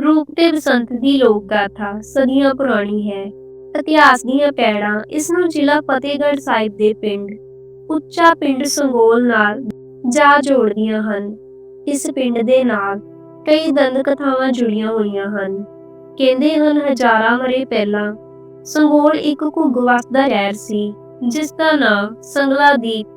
ਰੂਪ ਤੇ ਬਸੰਤ ਦੀ ਲੋਕ ਗਾਥਾ ਸਦੀਆਂ ਪੁਰਾਣੀ ਹੈ। ਇਤਿਹਾਸ ਦੀਆਂ ਪੈੜਾਂ ਇਸ ਨੂੰ ਜ਼ਿਲ੍ਹਾ ਫਤਿਹਗੜ੍ਹ ਸਾਹਿਬ ਦੇ ਪਿੰਡ ਉੱਚਾ ਪਿੰਡ ਸੰਗੋਲ ਨਾਲ ਜਾ ਜੋੜਦੀਆਂ ਹਨ। ਇਸ ਪਿੰਡ ਦੇ ਨਾਲ ਕਈ ਦੰਦ ਕਥਾਵਾਂ ਜੁੜੀਆਂ ਹੋਈਆਂ ਹਨ। ਕਹਿੰਦੇ ਹਨ ਹਜ਼ਾਰਾਂ ਵਰ੍ਹੇ ਪਹਿਲਾਂ ਸੰਗੋਲ ਇੱਕ ਘੁੱਗ ਵਸਦਾ ਸ਼ਹਿਰ ਸੀ, ਜਿਸ ਦਾ ਨਾਂ ਸੰਗਲਾਦੀਪ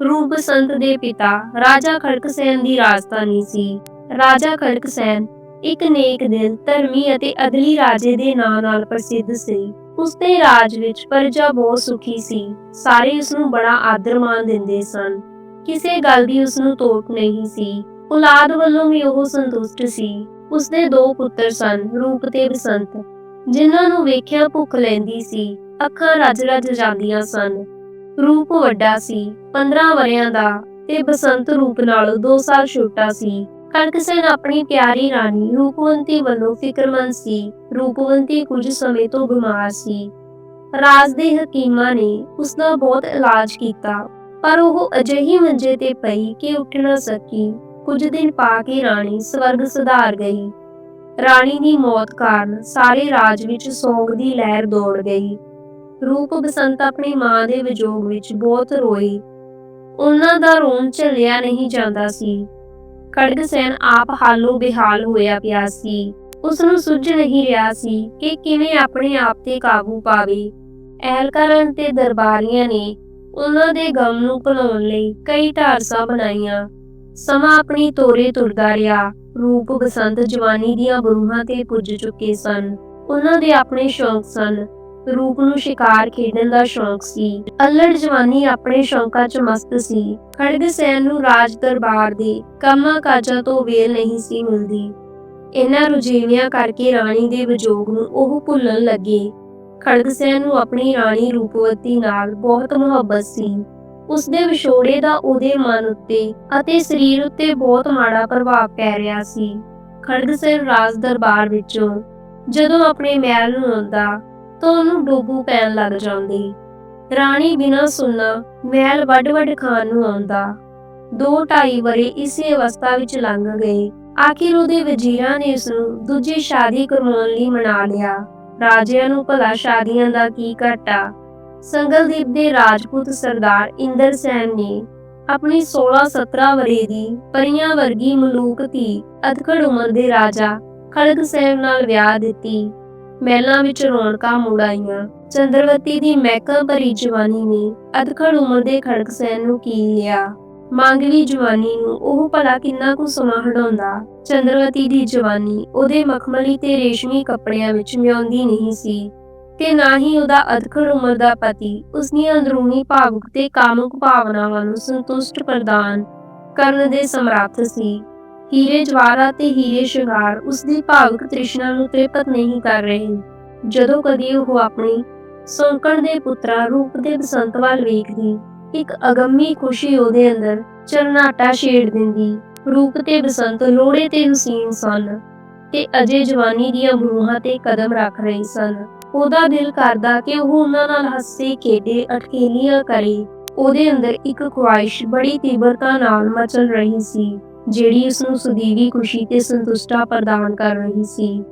ਰੂਪ ਬਸੰਤ ਦੇ ਪਿਤਾ ਰਾਜਾ ਖੜਕਸੈਨ ਦੀ ਰਾਜਧਾਨੀ ਸੀ। ਰਾਜਾ ਖੜਕਸੈਨ ਇੱਕ ਨੇਕ ਦਿਲ, ਧਰਮੀ ਅਤੇ ਅਦਲੀ ਰਾਜੇ ਦੇ ਨਾਂ ਨਾਲ ਪ੍ਰਸਿੱਧ ਸੀ। ਉਸਦੇ ਰਾਜ ਵਿੱਚ ਪ੍ਰਜਾ ਬਹੁਤ ਸੁਖੀ ਸੀ। ਸਾਰੇ ਉਸਨੂੰ ਬੜਾ ਆਦਰ ਮਾਣ ਦਿੰਦੇ ਸਨ। ਕਿਸੇ ਗੱਲ ਦੀ ਉਸਨੂੰ ਤੋਕ ਨਹੀਂ ਸੀ। ਔਲਾਦ ਵੱਲੋਂ ਵੀ ਉਹ ਸੰਤੁਸ਼ਟ ਸੀ। ਉਸਦੇ 2 ਪੁੱਤਰ ਸਨ, ਰੂਪ ਤੇ ਬਸੰਤ, ਜਿਨ੍ਹਾਂ ਨੂੰ ਵੇਖਿਆ ਭੁੱਖ ਲੈਂਦੀ ਸੀ। ਅੱਖਾਂ ਰੱਜ-ਰੱਜ ਜਾਂਦੀਆਂ ਸਨ। ਰੂਪ ਵੱਡਾ ਸੀ, 15 ਵਰ੍ਹਿਆਂ ਦਾ, ਤੇ ਬਸੰਤ ਰੂਪ ਨਾਲੋਂ 2 ਸਾਲ ਛੋਟਾ ਸੀ। ਖੜਕਸੈਨ ਆਪਣੀ ਪਿਆਰੀ ਰਾਣੀ ਰੂਪਵੰਤੀ ਵੱਲੋਂ ਫਿਕਰਮੰਦ ਸੀ। ਰੂਪਵੰਤੀ ਕੁਝ ਸਮੇਂ ਤੋਂ ਬਿਮਾਰ ਸੀ। ਰਾਜ ਦੇ ਹਕੀਮਾਂ ਨੇ ਉਸਦਾ ਬਹੁਤ ਇਲਾਜ ਕੀਤਾ, ਪਰ ਉਹ ਅਜਿਹੀ ਮੰਜੇ ਤੇ ਪਈ ਕਿ ਉੱਠ ਨਾ ਸਕੀ। ਕੁਝ ਦਿਨ ਪਾ ਕੇ ਰਾਣੀ ਸਵਰਗ ਸਿਧਾਰ ਗਈ। ਰਾਣੀ ਦੀ ਮੌਤ ਕਾਰਨ ਸਾਰੇ ਰਾਜ ਵਿੱਚ ਸੋਗ ਦੀ ਲਹਿਰ ਦੌੜ ਗਈ। ਰੂਪ ਬਸੰਤ ਆਪਣੀ ਮਾਂ ਦੇ ਵਿਜੋਗ ਵਿੱਚ ਬਹੁਤ ਰੋਈ। ਉਹਨਾਂ ਦਾ ਰੋਣ ਝੱਲਿਆ ਨਹੀਂ ਜਾਂਦਾ ਸੀ। ਖੜਕਸੈਨ ਆਪ ਹਾਲੋ ਬੇਹਾਲ ਹੋਇਆ ਪਿਆ ਸੀ। ਉਸਨੂੰ ਸੁੱਝ ਨਹੀਂ ਰਿਹਾ ਸੀ ਕਿ ਕਿਵੇਂ ਆਪਣੇ ਆਪ ਤੇ ਕਾਬੂ ਪਾਵੇ। ਅਹਿਲਕਾਰਾਂ ਤੇ ਦਰਬਾਰੀਆਂ ਨੇ ਉਹਨਾਂ ਦੇ ਗਮ ਨੂੰ ਭੁਲਾਉਣ ਲਈ ਕਈ ਢਾਰਸਾਂ ਬਣਾਈਆਂ। ਸਮਾਂ ਆਪਣੀ ਤੋਰੇ ਤੁਰਦਾ ਰਿਹਾ। ਰੂਪ ਬਸੰਤ ਜਵਾਨੀ ਦੀਆਂ ਬਰੂਹਾਂ ਤੇ ਪੁੱਜ ਚੁੱਕੇ ਸਨ। ਉਹਨਾਂ ਦੇ ਆਪਣੇ ਸ਼ੌਂਕ ਸਨ। ਰੂਪ ਨੂੰ ਸ਼ਿਕਾਰ ਖੇਡਣ ਦਾ ਸ਼ੌਂਕ ਸੀ। ਅਲੜ ਜਵਾਨੀ ਆਪਣੇ ਸ਼ੌਂਕਾਂ 'ਚ ਮਸਤ ਸੀ। ਖੜਗਸੈਨ ਨੂੰ ਰਾਜ ਦਰਬਾਰ ਦੇ ਕੰਮਾਂ ਕਾਜਾਂ ਤੋਂ ਵੇਲ ਨਹੀਂ ਸੀ ਮਿਲਦੀ। ਇਹਨਾਂ ਰੁਝੇਵਿਆਂ ਕਰਕੇ ਰਾਣੀ ਦੇ ਵਿਜੋਗ ਨੂੰ ਉਹ ਭੁੱਲਣ ਲੱਗੇ। ਖੜਗਸੈਨ ਨੂੰ ਆਪਣੀ ਰਾਣੀ ਰੂਪਵਤੀ ਨਾਲ ਬਹੁਤ ਮੁਹੱਬਤ ਸੀ। ਉਸਦੇ ਵਿਛੋੜੇ ਦਾ ਉਹਦੇ ਮਨ ਉੱਤੇ ਅਤੇ ਸਰੀਰ ਉੱਤੇ ਬਹੁਤ ਮਾੜਾ ਪ੍ਰਭਾਵ ਪੈ ਰਿਹਾ ਸੀ। ਖੜਗਸੈਨ ਰਾਜ ਦਰਬਾਰ ਵਿੱਚੋਂ ਜਦੋਂ ਆਪਣੇ ਮਹਿਲ ਨੂੰ ਆਉਂਦਾ ਤਾਂ ਉਹਨੂੰ ਡੋਬੂ ਪੈਣ ਲੱਗ ਜਾਂਦੀ। ਰਾਣੀ ਬਿਨਾਂ ਸੁਣਨਾ ਮਹਿਲ ਵੱਢ-ਵੱਢ ਖਾਣ ਨੂੰ ਆਉਂਦਾ। 2-2.5 ਵਰ੍ਹੇ ਇਸੇ ਅਵਸਥਾ ਵਿੱਚ ਲੰਘ ਗਏ। ਆਖਿਰ ਉਹਦੇ ਵਜ਼ੀਰਾਂ ਨੇ ਉਸਨੂੰ ਦੂਜੀ ਸ਼ਾਦੀ ਕਰਵਾਉਣ ਲਈ ਮਨਾ ਲਿਆ। ਰਾਜਿਆਂ ਨੂੰ ਭਲਾ ਸ਼ਾਦੀਆਂ ਦਾ ਕੀ ਘਾਟਾ। ਸੰਗਲਦੀਪ ਦੇ ਰਾਜਪੂਤ ਸਰਦਾਰ ਇੰਦਰ ਸੈਨ ਨੇ ਆਪਣੀ 16-17 ਵਰ੍ਹੇ ਦੀ ਪਰੀਆਂ ਵਰਗੀ ਮਲੂਕ ਧੀ ਅਧਖੜ ਉਮਰ ਦੇ ਰਾਜਾ ਖੜਗਸੈਨ ਨਾਲ ਵਿਆਹ ਦਿੱਤੀ। ਮਹਿਲਾਂ ਵਿੱਚ ਰੌਣਕਾਂ ਮੁੜ ਆਈਆਂ। ਚੰਦਰਵਤੀ ਦੀ ਮਹਿਕਾਂ ਭਰੀ ਜਵਾਨੀ ਨੇ ਅਧਖੜ ਉਮਰ ਦੇ ਖੜਗਸੈਨ ਨੂੰ ਕੀਲ ਲਿਆ। ਮੰਗਵੀ ਜਵਾਨੀ ਨੂੰ ਉਹ ਭਲਾ ਕਿੰਨਾ ਕੁ ਸਮਾਂ ਹੰਢਾਉਂਦਾ। ਚੰਦਰਵਤੀ ਦੀ ਜਵਾਨੀ ਉਹਦੇ ਮਖਮਲੀ ਤੇ ਰੇਸ਼ਮੀ ਕੱਪੜਿਆਂ ਵਿੱਚ ਮਿਆਉਂਦੀ ਨਹੀਂ ਸੀ, ਤੇ ਨਾ ਹੀ ਉਹਦਾ ਅਧਖੜ ਉਮਰ ਦਾ ਪਤੀ ਉਸਦੀਆਂ ਅੰਦਰੂਨੀ ਭਾਵੁਕ ਤੇ ਕਾਮੁਕ ਭਾਵਨਾਵਾਂ ਨੂੰ ਸੰਤੁਸ਼ਟ ਪ੍ਰਦਾਨ ਕਰਨ ਦੇ ਸਮਰੱਥ ਸੀ। ਹੀਰੇ ਜਵਾਹਰਾਤ ਤੇ ਹੀਰੇ ਸ਼ਿੰਗਾਰ ਉਸਦੀ ਭਾਵੁਕ ਤ੍ਰਿਸ਼ਨਾ ਨੂੰ ਤ੍ਰਿਪਤ ਨਹੀਂ ਕਰ ਰਹੇ। ਜਦੋਂ ਕਦੀ ਉਹ ਆਪਣੀ ਸੌਂਕਣ ਦੇ ਪੁੱਤਰਾ ਰੂਪ ਤੇ ਬਸੰਤ ਵੱਲ ਵੇਖਦੀ, ਇੱਕ ਅਗੰਮੀ ਖੁਸ਼ੀ ਉਹਦੇ ਅੰਦਰ ਚਰਨਾਟਾ ਛੇੜ ਦਿੰਦੀ। ਰੂਪ ਤੇ ਬਸੰਤ ਲੋੜੇ ਤੇ ਹੁਸੀਨ ਸਨ ਤੇ ਅਜੇ ਜਵਾਨੀ ਦੀਆਂ ਬਰੂਹਾਂ ਤੇ ਕਦਮ ਰੱਖ ਰਹੇ ਸਨ। ਉਹਦਾ ਦਿਲ ਕਰਦਾ ਕਿ ਉਹ ਉਹਨਾਂ ਨਾਲ ਹੱਸੇ ਖੇਡੇ, ਅਠਖੇਲੀਆਂ ਕਰੇ। ਉਹਦੇ ਅੰਦਰ ਇੱਕ ਖੁਆਇਸ਼ ਬੜੀ ਤੀਬਰਤਾ ਨਾਲ ਮਚਲ ਰਹੀ ਸੀ, ਜਿਹੜੀ ਉਸਨੂੰ ਸਦੀਵੀ ਖੁਸ਼ੀ ਤੇ ਸੰਤੁਸ਼ਟਤਾ ਪ੍ਰਦਾਨ ਕਰ ਰਹੀ ਸੀ।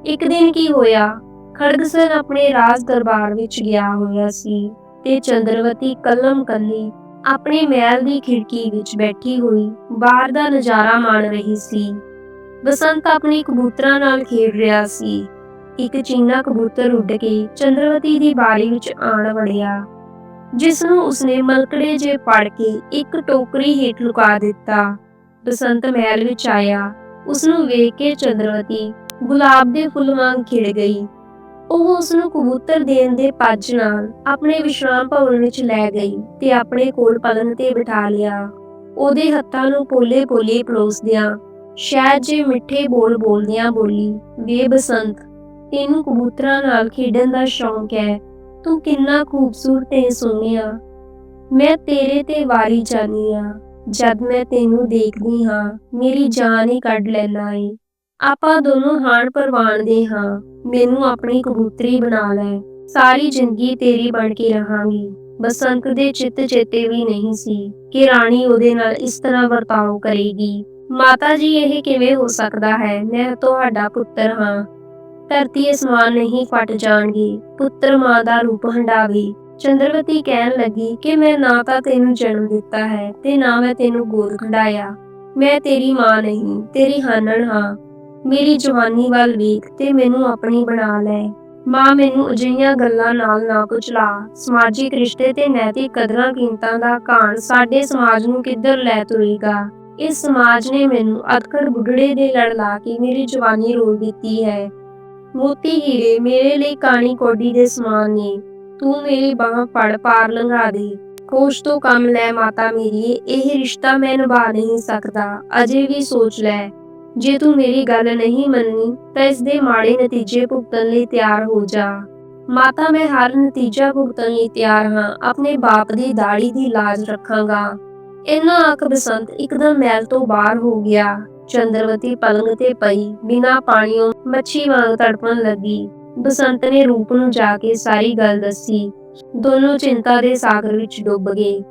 ਇੱਕ ਦਿਨ ਕੀ ਹੋਇਆ, ਖੜਗਸੈਨ ਆਪਣੇ ਰਾਜ ਦਰਬਾਰ ਵਿੱਚ ਗਿਆ ਹੋਇਆ ਸੀ ਤੇ ਚੰਦਰਵਤੀ ਕੱਲਮ ਕੱਲੀ ਆਪਣੇ ਮਹਿਲ ਦੀ ਖਿੜਕੀ ਵਿੱਚ ਬੈਠੀ ਹੋਈ ਬਾਹਰ ਦਾ ਨਜ਼ਾਰਾ ਮਾਣ ਰਹੀ ਸੀ। ਬਸੰਤ ਆਪਣੇ ਕਬੂਤਰਾਂ ਨਾਲ ਖੇਡ ਰਿਹਾ ਸੀ। ਇੱਕ ਚੀਨਾ ਕਬੂਤਰ ਉੱਡ ਕੇ ਚੰਦਰਵਤੀ ਦੀ ਬਾਰੀ ਵਿੱਚ ਆਣ ਵੜਿਆ, ਜਿਸ ਨੂੰ ਉਸਨੇ ਮਲਕੜੇ ਜੇ ਫੜ ਕੇ ਇੱਕ ਟੋਕਰੀ ਹੇਠ ਲੁਕਾ ਦਿੱਤਾ। ਬਸੰਤ ਮਹਿਲ ਵਿੱਚ ਆਇਆ। ਉਸਨੂੰ ਵੇਖ ਕੇ ਚੰਦਰਵਤੀ ਗੁਲਾਬ ਦੇ ਫੁੱਲ ਵਾਂਗ ਖਿੜ ਗਈ। ਉਹ ਉਸਨੂੰ ਕਬੂਤਰ ਦੇਣ ਦੇ ਪੱਜ ਨਾਲ ਆਪਣੇ ਵਿਸ਼ਰਾਮ ਭਵਨ ਵਿੱਚ ਲੈ ਗਈ ਤੇ ਆਪਣੇ ਕੋਲ ਪਲੰਗ ਤੇ ਬਿਠਾ ਲਿਆ। ਉਹਦੇ ਹੱਥਾਂ ਨੂੰ ਪੋਲੇ-ਪੋਲੇ ਪਲੋਸਦਿਆਂ ਸ਼ਾਇਦ ਜੇ ਮਿੱਠੇ ਬੋਲ ਬੋਲਦਿਆਂ ਬੋਲੀ, ਵੇ ਬਸੰਤ, ਤੈਨੂੰ ਕਬੂਤਰਾਂ ਨਾਲ ਖੇਡਣ ਦਾ ਸ਼ੌਂਕ ਹੈ। ਤੂੰ ਕਿੰਨਾ ਖੂਬਸੂਰਤ ਤੇ ਸੋਹਣਿਆ। ਮੈਂ ਤੇਰੇ ਤੇ ਵਾਰੀ ਜਾਨੀ ਆ। ਜਦ ਮੈਂ ਤੈਨੂੰ ਦੇਖਦੀ ਹਾਂ, ਮੇਰੀ ਜਾਨ ਹੀ ਕੱਢ ਲੈਂਦਾ ਏ। ਆਪਾਂ ਦੋਨੋਂ ਹਾਣ ਪ੍ਰਵਾਨ ਦੇ ਹਾਂ। ਮੈਨੂੰ ਆਪਣੀ ਕਬੂਤਰੀ ਬਣਾ ਲੈ। ਸਾਰੀ ਜ਼ਿੰਦਗੀ ਤੇਰੀ ਬਣ ਕੇ ਰਹਾਂਗੀ। ਬਸੰਤ ਦੇ ਚਿੱਤ ਚੇਤੇ ਵੀ ਨਹੀਂ ਸੀ ਕਿ ਰਾਣੀ ਉਹਦੇ ਨਾਲ ਇਸ ਤਰ੍ਹਾਂ ਵਰਤਾਓ ਕਰੇਗੀ। ਮਾਤਾ ਜੀ ਇਹ ਕਿਵੇਂ ਹੋ ਸਕਦਾ ਹੈ? ਮੈਂ ਤੁਹਾਡਾ ਪੁੱਤਰ ਹਾਂ। ਧਰਤੀ ਅਸਮਾਨ ਨਹੀਂ ਫਟ ਜਾਣਗੇ, ਪੁੱਤਰ ਮਾਂ ਦਾ ਰੂਪ ਹੰਢਾਵੇ। ਚੰਦਰਵਤੀ ਕਹਿਣ ਲੱਗੀ ਕਿ ਮੈਂ ਨਾ ਤਾਂ ਤੈਨੂੰ ਜਨਮ ਦਿੱਤਾ ਹੈ ਤੇ ਨਾ ਮੈਂ ਤੈਨੂੰ ਗੋਦ ਖੰਡਾਇਆ। ਮੈਂ ਤੇਰੀ ਮਾਂ ਨਹੀਂ, ਤੇਰੀ ਹਾਨਣ ਹਾਂ। ਮੇਰੀ ਜਵਾਨੀ ਵੱਲ ਵੇਖ ਤੇ ਮੈਨੂੰ ਆਪਣੀ ਬਣਾ ਲੈ। ਮਾਂ, ਮੈਨੂੰ ਅਜਿਹੀਆਂ ਗੱਲਾਂ ਨਾਲ ਨਾ ਕੁਚਲਾ। ਸਮਾਜਿਕ ਰਿਸ਼ਤੇ ਤੇ ਨੈਤਿਕ ਕਦਰਾਂ ਕੀਮਤਾਂ ਦਾ ਘਾਣ ਸਾਡੇ ਸਮਾਜ ਨੂੰ ਕਿੱਧਰ ਲੈ ਤੁਰੇਗਾ। ਇਸ ਸਮਾਜ ਨੇ ਮੈਨੂੰ ਅਧਖੜ ਬੁੱਢੜੇ ਦੇ ਲੜ ਲਾ ਕੇ ਮੇਰੀ ਜਵਾਨੀ ਰੋਲ ਦਿੱਤੀ ਹੈ। ਮੋਤੀ ਹੀਰੇ ਮੇਰੇ ਲਈ ਕਾਣੀ ਕੌਡੀ ਦੇ ਸਮਾਨ ਨੇ। ਤੂੰ ਮੇਰੀ ਬਾਂਹ ਫੜ ਪਾਰ ਲੰਘਾ ਦੇ। ਹੋਸ਼ ਤੋਂ ਕੰਮ ਲੈ ਮਾਤਾ ਮੇਰੀਏ, ਇਹ ਰਿਸ਼ਤਾ ਮੈਂ ਨਿਭਾ ਨਹੀਂ ਸਕਦਾ। ਅਜੇ ਵੀ ਸੋਚ ਲੈ। ਜੇ ਤੂੰ ਮੇਰੀ ਗੱਲ ਨਹੀਂ ਮੰਨਣੀ ਤਾਂ ਇਸ ਦੇ ਮਾੜੇ ਨਤੀਜੇ ਭੁਗਤਣ ਲਈ ਤਿਆਰ ਹੋ ਜਾ। ਮਾਤਾ, ਮੈਂ ਹਰ ਨਤੀਜਾ ਭੁਗਤਣ ਲਈ ਤਿਆਰ ਹਾਂ। ਆਪਣੇ ਬਾਪ ਦੀ ਦਾੜੀ ਦੀ ਲਾਜ ਰੱਖਾਂਗਾ। ਇਹਨਾਂ ਆਖ ਬਸੰਤ ਇੱਕਦਮ ਮਹਿਲ ਤੋਂ ਬਾਹਰ ਹੋ ਗਿਆ। ਚੰਦਰਵਤੀ ਪਲੰਗ ਤੇ ਪਈ ਬਿਨਾਂ ਪਾਣੀਓਂ ਮੱਛੀ ਵਾਂਗ ਤੜਪਣ ਲੱਗੀ। ਬਸੰਤ ਨੇ ਰੂਪ ਨੂੰ ਜਾ ਕੇ ਸਾਰੀ ਗੱਲ ਦੱਸੀ। ਦੋਨੋਂ ਚਿੰਤਾ ਦੇ ਸਾਗਰ ਵਿੱਚ ਡੁੱਬ ਗਏ।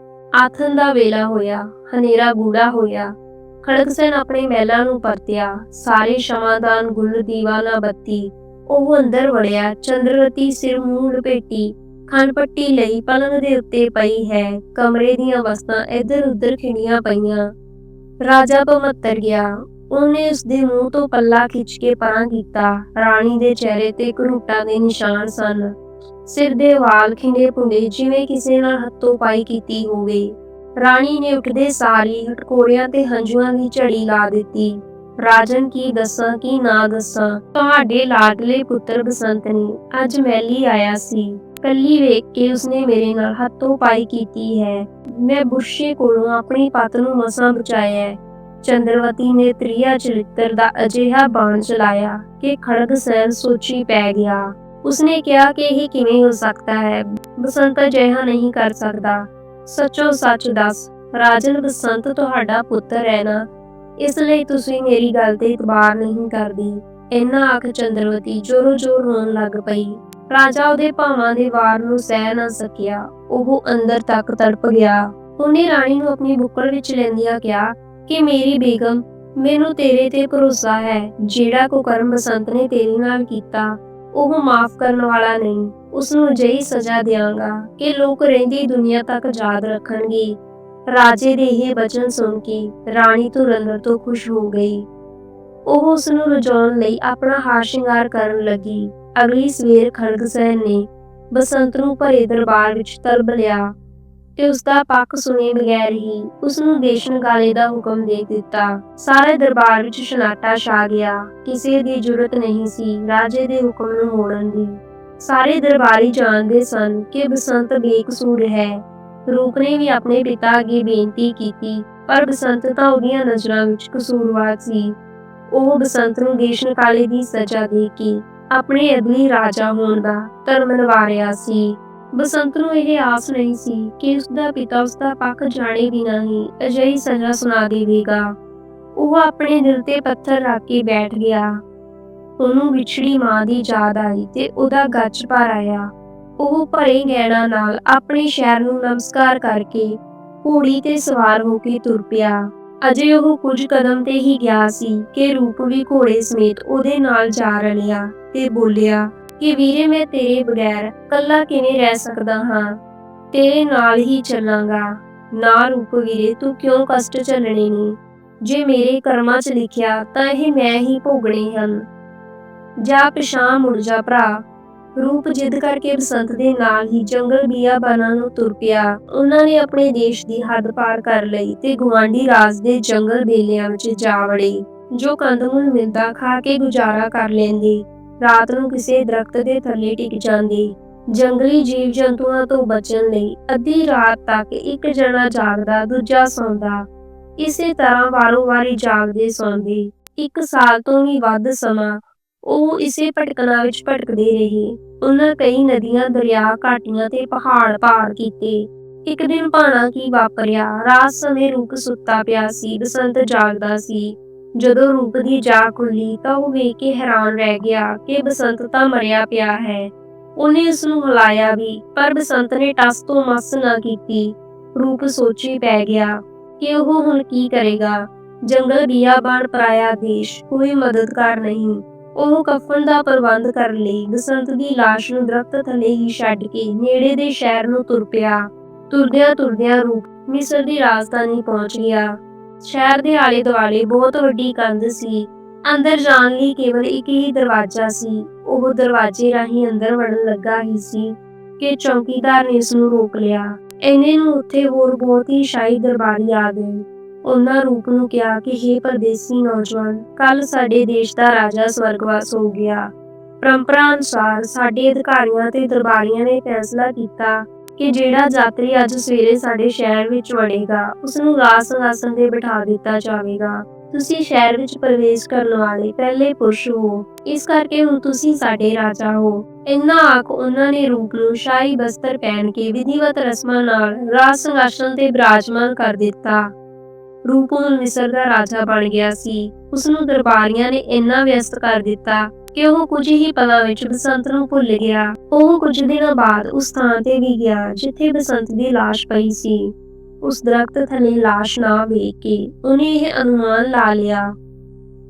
ਆਥਣ ਦਾ ਵੇਲਾ ਹੋਇਆ, ਹਨੇਰਾ ਗੂੜਾ ਹੋਇਆ। ਖੜਗਸੈਨ ਆਪਣੇ ਮਹਿਲਾਂ ਨੂੰ ਪਰਤਿਆ। ਸਾਰੇ ਸ਼ਮਾਦਾਨ ਗੁੱਲ ਦੀਵਾ ਨਾ ਬੱਤੀ। ਉਹ ਅੰਦਰ ਵੜਿਆ। ਚੰਦਰਵਤੀ ਸਿਰ ਮੂੰਹ ਲਪੇਟੀ ਖਣ ਪੱਟੀ ਲਈ ਪਲੰਗ ਦੇ ਉੱਤੇ ਪਈ ਹੈ। ਕਮਰੇ ਦੀਆਂ ਵਸਤਾਂ ਇੱਧਰ ਉੱਧਰ ਖਿੰਡੀਆਂ ਪਈਆਂ। ਰਾਜਾ ਭਮੱਤਰ ਗਿਆ। ਉਹਨੇ ਉਸਦੇ ਮੂੰਹ ਤੋਂ ਪੱਲਾ ਖਿੱਚ ਕੇ ਪਰਾਂ ਕੀਤਾ। ਰਾਣੀ ਦੇ ਚਿਹਰੇ ਤੇ ਘਰੂਟਾਂ ਦੇ ਨਿਸ਼ਾਨ ਸਨ। ਸਿਰ ਦੇ ਵਾਲ ਖਿੰਡੇ ਪੁੰਡੇ ਜਿਵੇਂ ਕਿਸੇ ਨਾਲ ਹੱਥੋਂ ਪਾਈ ਕੀਤੀ ਹੋਵੇ। ਰਾਣੀ ਨੇ ਉੱਠਦੇ ਸਾਰ ਹੀ ਹਟਕੋੜਿਆਂ ਤੇ ਹੰਝੂਆਂ ਦੀ ਝੜੀ ਲਾ ਦਿੱਤੀ। ਰਾਜਨ, ਕੀ ਦੱਸਾਂ ਕੀ ਨਾ ਦੱਸਾਂ। ਤੁਹਾਡੇ ਲਾਡਲੇ ਪੁੱਤਰ ਬਸੰਤ ਨੇ ਅੱਜ ਮਹਿਲੀ ਆਇਆ ਸੀ। ਕੱਲੀ ਵੇਖ ਕੇ ਉਸਨੇ ਮੇਰੇ ਨਾਲ ਹੱਥੋਂ ਪਾਈ ਕੀਤੀ ਹੈ। ਮੈਂ ਬੁਰਸ਼ੇ ਕੋਲੋਂ ਆਪਣੀ ਪਤ ਨੂੰ ਮਸਾਂ ਬਚਾਇਆ। ਚੰਦਰਵਤੀ ਨੇ ਤ੍ਰਿਆ ਚਰਿੱਤਰ ਦਾ ਅਜਿਹਾ ਬਾਣ ਚਲਾਇਆ ਕਿ ਖੜਗਸੈਨ ਸੋਚੀ ਪੈ ਗਿਆ। ਉਸਨੇ ਕਿਹਾ ਕਿ ਇਹ ਕਿਵੇਂ ਹੋ ਸਕਦਾ ਹੈ? ਬਸੰਤ ਅਜਿਹਾ ਨਹੀਂ ਕਰ ਸਕਦਾ। ਸੱਚੋ ਸੱਚ ਦੱਸ। ਰਾਜਨ, ਬਸੰਤ ਤੁਹਾਡਾ ਪੁੱਤਰ ਹੈ ਨਾ? ਇਸ ਲਈ ਤੁਸੀਂ ਮੇਰੀ ਗੱਲ ਤੇ ਇਤਬਾਰ ਨਹੀਂ ਕਰਦੀ। ਇੰਨਾ ਆਖ ਚੰਦਰਵਤੀ ਜ਼ੋਰੋ ਜ਼ੋਰ ਰੋਣ ਲੱਗ ਪਈ। ਰਾਜਾ ਉਹਦੇ ਭਾਵਾਂ ਦੇ ਵਾਰ ਨੂੰ ਸਹਿ ਨਾ ਸਕਿਆ। ਉਹ ਅੰਦਰ ਤੱਕ ਤੜਪ ਗਿਆ। ਉਹਨੇ ਰਾਣੀ ਨੂੰ ਆਪਣੀ ਬੁੱਕਲ ਵਿੱਚ ਲੈਂਦਿਆਂ ਕਿਹਾ ਕਿ ਮੇਰੀ ਬੇਗਮ, ਮੈਨੂੰ ਤੇਰੇ ਤੇ ਭਰੋਸਾ ਹੈ। ਜਿਹੜਾ ਕੁਕਰਮ ਬਸੰਤ ਨੇ ਤੇਰੇ ਨਾਲ ਕੀਤਾ ਉਹ ਮਾਫ ਕਰਨ ਵਾਲਾ ਨਹੀਂ। ਉਸਨੂੰ ਅਜਿਹੀ ਸਜ਼ਾ ਦਿਆਂਗਾ ਕਿ ਲੋਕ ਰਹਿੰਦੀ ਦੁਨੀਆ ਤੱਕ ਯਾਦ ਰੱਖਣਗੇ। ਰਾਜੇ ਦੇ ਇਹ ਬਚਨ ਸੁਣ ਕੇ ਰਾਣੀ ਧੁਰੰਦਰ ਤੋਂ ਖੁਸ਼ ਹੋ ਗਈ। ਉਹ ਉਸਨੂੰ ਰਜਾਉਣ ਲਈ ਆਪਣਾ ਹਾਰ ਸ਼ਿੰਗਾਰ ਕਰਨ ਲੱਗੀ। ਅਗਲੀ ਸਵੇਰ ਖੜਗਸੈਨ ਨੇ ਬਸੰਤ ਨੂੰ ਭਰੇ ਦਰਬਾਰ ਵਿੱਚ ਤਲਬ ਲਿਆ ਤੇ ਉਸਦਾ ਪੱਖ ਸੁਣੇ ਬਗੈਰ ਹੀ ਉਸਨੂੰ ਦੇਸ਼ ਨਿਕਾਲੇ ਦਾ ਹੁਕਮ ਦੇ ਦਿੱਤਾ। ਸਾਰੇ ਦਰਬਾਰ ਵਿੱਚ ਸਨਾਟਾ ਛਾ ਗਿਆ। ਕਿਸੇ ਦੀ ਜੁਰਤ ਨਹੀਂ ਸੀ ਰਾਜੇ ਦੇ ਹੁਕਮ ਨੂੰ ਮੋੜਨ ਦੀ। ਸਾਰੇ ਦਰਬਾਰੀ ਜਾਣਦੇ ਸਨ ਕਿ ਬਸੰਤ ਬੇਕਸੂਰ ਹੈ। ਰੂਪ ਨੇ ਵੀ ਆਪਣੇ ਪਿਤਾ ਅੱਗੇ ਬੇਨਤੀ ਕੀਤੀ, ਪਰ ਬਸੰਤ ਤਾਂ ਉਹਦੀਆਂ ਨਜ਼ਰਾਂ ਵਿੱਚ ਕਸੂਰਵਾਰ ਸੀ। ਉਹ ਬਸੰਤ ਨੂੰ ਦੇਸ਼ ਨਿਕਾਲੇ ਦੀ ਸਜ਼ਾ ਦੇ ਕੇ ਆਪਣੇ ਅਗਲੀ ਰਾਜਾ ਹੋਣ ਦਾ ਧਰਮ ਨਿਭਾ ਰਿਹਾ ਸੀ। ਬਸੰਤ ਨੂੰ ਇਹ ਆਸ ਨਹੀਂ ਸੀ ਕਿ ਉਸਦਾ ਪਿਤਾ ਉਸਦਾ ਪੱਖ ਜਾਣੇ ਬਿਨਾਂ ਹੀ ਅਜਿਹੀ ਸਜ਼ਾ ਸੁਣਾ ਦੇਵੇਗਾ। ਉਹ ਆਪਣੇ ਦਿਲ ਤੇ ਪੱਥਰ ਰੱਖ ਕੇ ਬੈਠ ਗਿਆ। ਉਹਨੂੰ ਵਿਛੜੀ ਮਾਂ ਦੀ ਯਾਦ ਆਈ ਤੇ ਉਹਦਾ ਗੱਜ ਭਰ ਆਇਆ। ਉਹ ਭਰੇ ਗਹਿਣਾ ਨਾਲ ਆਪਣੇ ਸ਼ਹਿਰ ਨੂੰ ਨਮਸਕਾਰ ਕਰਕੇ ਘੋੜੀ ਤੇ ਸਵਾਰ ਹੋ ਕੇ ਤੁਰ ਪਿਆ। ਅਜੇ ਉਹ ਕੁਝ ਕਦਮ ਤੇ ਹੀ ਗਿਆ ਸੀ ਕਿ ਰੂਪ ਵੀ ਘੋੜੇ ਸਮੇਤ ਉਹਦੇ ਨਾਲ ਜਾ ਰਲਿਆ ਤੇ ਬੋਲਿਆ ਕਿ ਵੀਰੇ, ਮੈਂ ਤੇਰੇ ਬਗੈਰ ਕੱਲਾ ਕਿਵੇਂ ਰਹਿ ਸਕਦਾ ਹਾਂ? ਤੇਰੇ ਨਾਲ ਹੀ ਚੱਲਾਂਗਾ। ਨਾ ਰੂਪ ਵੀਰੇ, ਤੂੰ ਕਿਉਂ ਕਸ਼ਟ ਝੱਲਣੇ ਨੇ? ਜੇ ਮੇਰੇ ਕਰਮਾਂ 'ਚ ਲਿਖਿਆ ਤਾਂ ਇਹ ਮੈਂ ਹੀ ਭੋਗਣੇ ਹਨ। ਜਾ ਪਿਛਾਂਹ ਮੁੜ ਜਾ ਭਰਾ। ਰੂਪ ਜਿੱਦ ਕਰਕੇ ਬਸੰਤ ਦੇ ਨਾਲ ਹੀ ਜੰਗਲ ਬਿਆਬਾਨਾਂ ਨੂੰ ਤੁਰ ਪਿਆ। ਉਹਨਾਂ ਨੇ ਆਪਣੇ ਦੇਸ਼ ਦੀ ਹੱਦ ਪਾਰ ਕਰ ਲਈ ਤੇ ਗੁਆਂਢੀ ਰਾਜ ਦੇ ਜੰਗਲ ਬੇਲਿਆਂ ਵਿੱਚ ਜਾ ਵੜੇ, ਜੋ ਕੰਦਮੂਲ ਮਿਲਦਾ ਖਾ ਕੇ ਗੁਜ਼ਾਰਾ ਕਰ ਲੈਂਦੇ। ਰਾਤ ਨੂੰ ਕਿਸੇ ਦਰਖਤ ਦੇ ਥੱਲੇ ਟਿਕ ਜਾਂਦੇ। ਜੰਗਲੀ ਜੀਵ ਜੰਤੂਆਂ ਤੋਂ ਬਚਣ ਲਈ ਅੱਧੀ ਰਾਤ ਤੱਕ ਇੱਕ ਜਣਾ ਜਾਗਦਾ, ਦੂਜਾ ਸੌਂਦਾ। ਇਸੇ ਤਰ੍ਹਾਂ ਵਾਰੋ ਵਾਰੀ ਜਾਗਦੇ ਸੌਂਦੇ। 1 ਸਾਲ ਤੋਂ ਵੀ ਵੱਧ ਸਮਾਂ ਉਹ ਇਸੇ ਭਟਕਣਾ ਵਿੱਚ ਭਟਕਦੇ ਰਹੇ। ਉਹਨਾਂ ਕਈ ਨਦੀਆਂ, ਦਰਿਆ, ਘਾਟੀਆਂ ਤੇ ਪਹਾੜ ਪਾਰ ਕੀਤੇ। ਇੱਕ ਦਿਨ ਭਾਣਾ ਕੀ ਵਾਪਰਿਆ। ਰਾਤ ਸਮੇਂ ਰੂਪ ਸੁੱਤਾ ਪਿਆ ਸੀ, ਬਸੰਤ ਜਾਗਦਾ ਸੀ। ਜਦੋਂ ਰੂਪ ਦੀ ਜਾਗ ਖੁੱਲੀ ਤਾਂ ਉਹ ਵੇਖ ਕੇ ਹੈਰਾਨ ਰਹਿ ਗਿਆ ਕਿ ਬਸੰਤ ਤਾਂ ਮਰਿਆ ਪਿਆ ਹੈ। ਉਹਨੇ ਉਸਨੂੰ ਹਿਲਾਇਆ ਵੀ, ਪਰ ਬਸੰਤ ਨੇ ਟਸ ਤੋਂ ਮਸ ਨਾ ਕੀਤੀ। ਰੂਪ ਸੋਚੀ ਪੈ ਗਿਆ ਕਿ ਉਹ ਹੁਣ ਕੀ ਕਰੇਗਾ। ਜੰਗਲ ਬਿਆਬਾਨ ਪਰਾਇਆ ਦੇਸ਼, ਕੋਈ ਮਦਦਗਾਰ ਨਹੀਂ। ਉਹ ਕਫਨ ਦਾ ਪ੍ਰਬੰਧ ਕਰਨ ਲਈ ਬਸੰਤ ਦੀ ਲਾਸ਼ ਨੂੰ ਦਰਖਤ ਥੱਲੇ ਹੀ ਛੱਡ ਕੇ ਨੇੜੇ ਦੇ ਸ਼ਹਿਰ ਨੂੰ ਤੁਰ ਪਿਆ। ਤੁਰਦਿਆਂ ਤੁਰਦਿਆਂ ਰੂਪ ਮਿਸਰ ਦੀ ਰਾਜਧਾਨੀ ਪਹੁੰਚ ਗਿਆ। ਸ਼ਹਿਰ ਦੇ ਆਲੇ ਦੁਆਲੇ ਬਹੁਤ ਵੱਡੀ ਕੰਧ ਸੀ। ਅੰਦਰ ਜਾਣ ਲਈ ਕੇਵਲ ਇੱਕ ਹੀ ਦਰਵਾਜ਼ਾ ਸੀ। ਉਹ ਦਰਵਾਜ਼ੇ ਰਾਹੀਂ ਅੰਦਰ ਵੜਨ ਲੱਗਾ ਹੀ ਸੀ ਕਿ ਚੌਕੀਦਾਰ ਨੇ ਉਸ ਨੂੰ ਰੋਕ ਲਿਆ। ਇੰਨੇ ਨੂੰ ਉੱਥੇ ਹੋਰ ਬਹੁਤ ਹੀ ਸ਼ਾਹੀ ਦਰਬਾਰੀ ਆ ਗਏ। ਉਹਨਾਂ ਰੂਪ ਨੂੰ ਕਿਹਾ ਕਿ ਹੇ ਪਰਦੇਸੀ ਨੌਜਵਾਨ, ਕੱਲ ਸਾਡੇ ਦੇਸ਼ ਦਾ ਰਾਜਾ ਸਵਰਗਵਾਸ ਹੋ ਗਿਆ। ਪਰੰਪਰਾ ਅਨੁਸਾਰ ਸਾਡੇ ਅਧਿਕਾਰੀਆਂ ਤੇ ਦਰਬਾਰੀਆਂ ਨੇ ਫੈਸਲਾ ਕੀਤਾ ਕਿ ਜਿਹੜਾ ਯਾਤਰੀ ਅੱਜ ਸਵੇਰੇ ਸਾਡੇ ਸ਼ਹਿਰ ਵਿੱਚ ਵੜੇਗਾ, ਉਸ ਨੂੰ ਰਾਜ ਸਿੰਘਾਸਣ ਤੇ ਬਿਠਾ ਦਿੱਤਾ ਜਾਵੇਗਾ। ਤੁਸੀਂ ਸ਼ਹਿਰ ਵਿੱਚ ਪ੍ਰਵੇਸ਼ ਕਰਨ ਵਾਲੇ ਪਹਿਲੇ ਪੁਰਸ਼ ਹੋ, ਇਸ ਕਰਕੇ ਹੁਣ ਤੁਸੀਂ ਸਾਡੇ ਰਾਜਾ ਹੋ। ਇੰਨਾ ਆਖ ਉਹਨਾਂ ਨੇ ਰੂਪ ਨੂੰ ਸ਼ਾਹੀ ਬਸਤਰ ਪਹਿਨ ਕੇ ਵਿਧੀਵਤ ਰਸਮਾਂ ਨਾਲ ਰਾਜ ਸਿੰਘਾਸਣ ਤੇ ਬਿਰਾਜਮਾਨ ਕਰ ਦਿੱਤਾ। ਰੂਪ ਹੁਣ ਮਿਸਰ ਦਾ ਰਾਜਾ ਬਣ ਗਿਆ ਸੀ। ਉਸ ਨੂੰ ਦਰਬਾਰੀਆਂ ਨੇ ਇੰਨਾ ਵਿਅਸਤ ਕਰ ਦਿੱਤਾ ਕਿ ਉਹ ਕੁਝ ਹੀ ਪਲਾਂ ਵਿੱਚ ਬਸੰਤ ਨੂੰ ਭੁੱਲ ਗਿਆ। ਉਹ ਕੁਝ ਦਿਨਾਂ ਬਾਅਦ ਉਸ ਥਾਂ ਤੇ ਵੀ ਗਿਆ ਜਿੱਥੇ ਬਸੰਤ ਦੀ ਲਾਸ਼ ਪਈ ਸੀ। ਉਸ ਦਰਖਤ ਥੱਲੇ ਲਾਸ਼ ਨਾ ਵੇਖ ਕੇ ਉਹਨੇ ਇਹ ਅਨੁਮਾਨ ਲਾ ਲਿਆ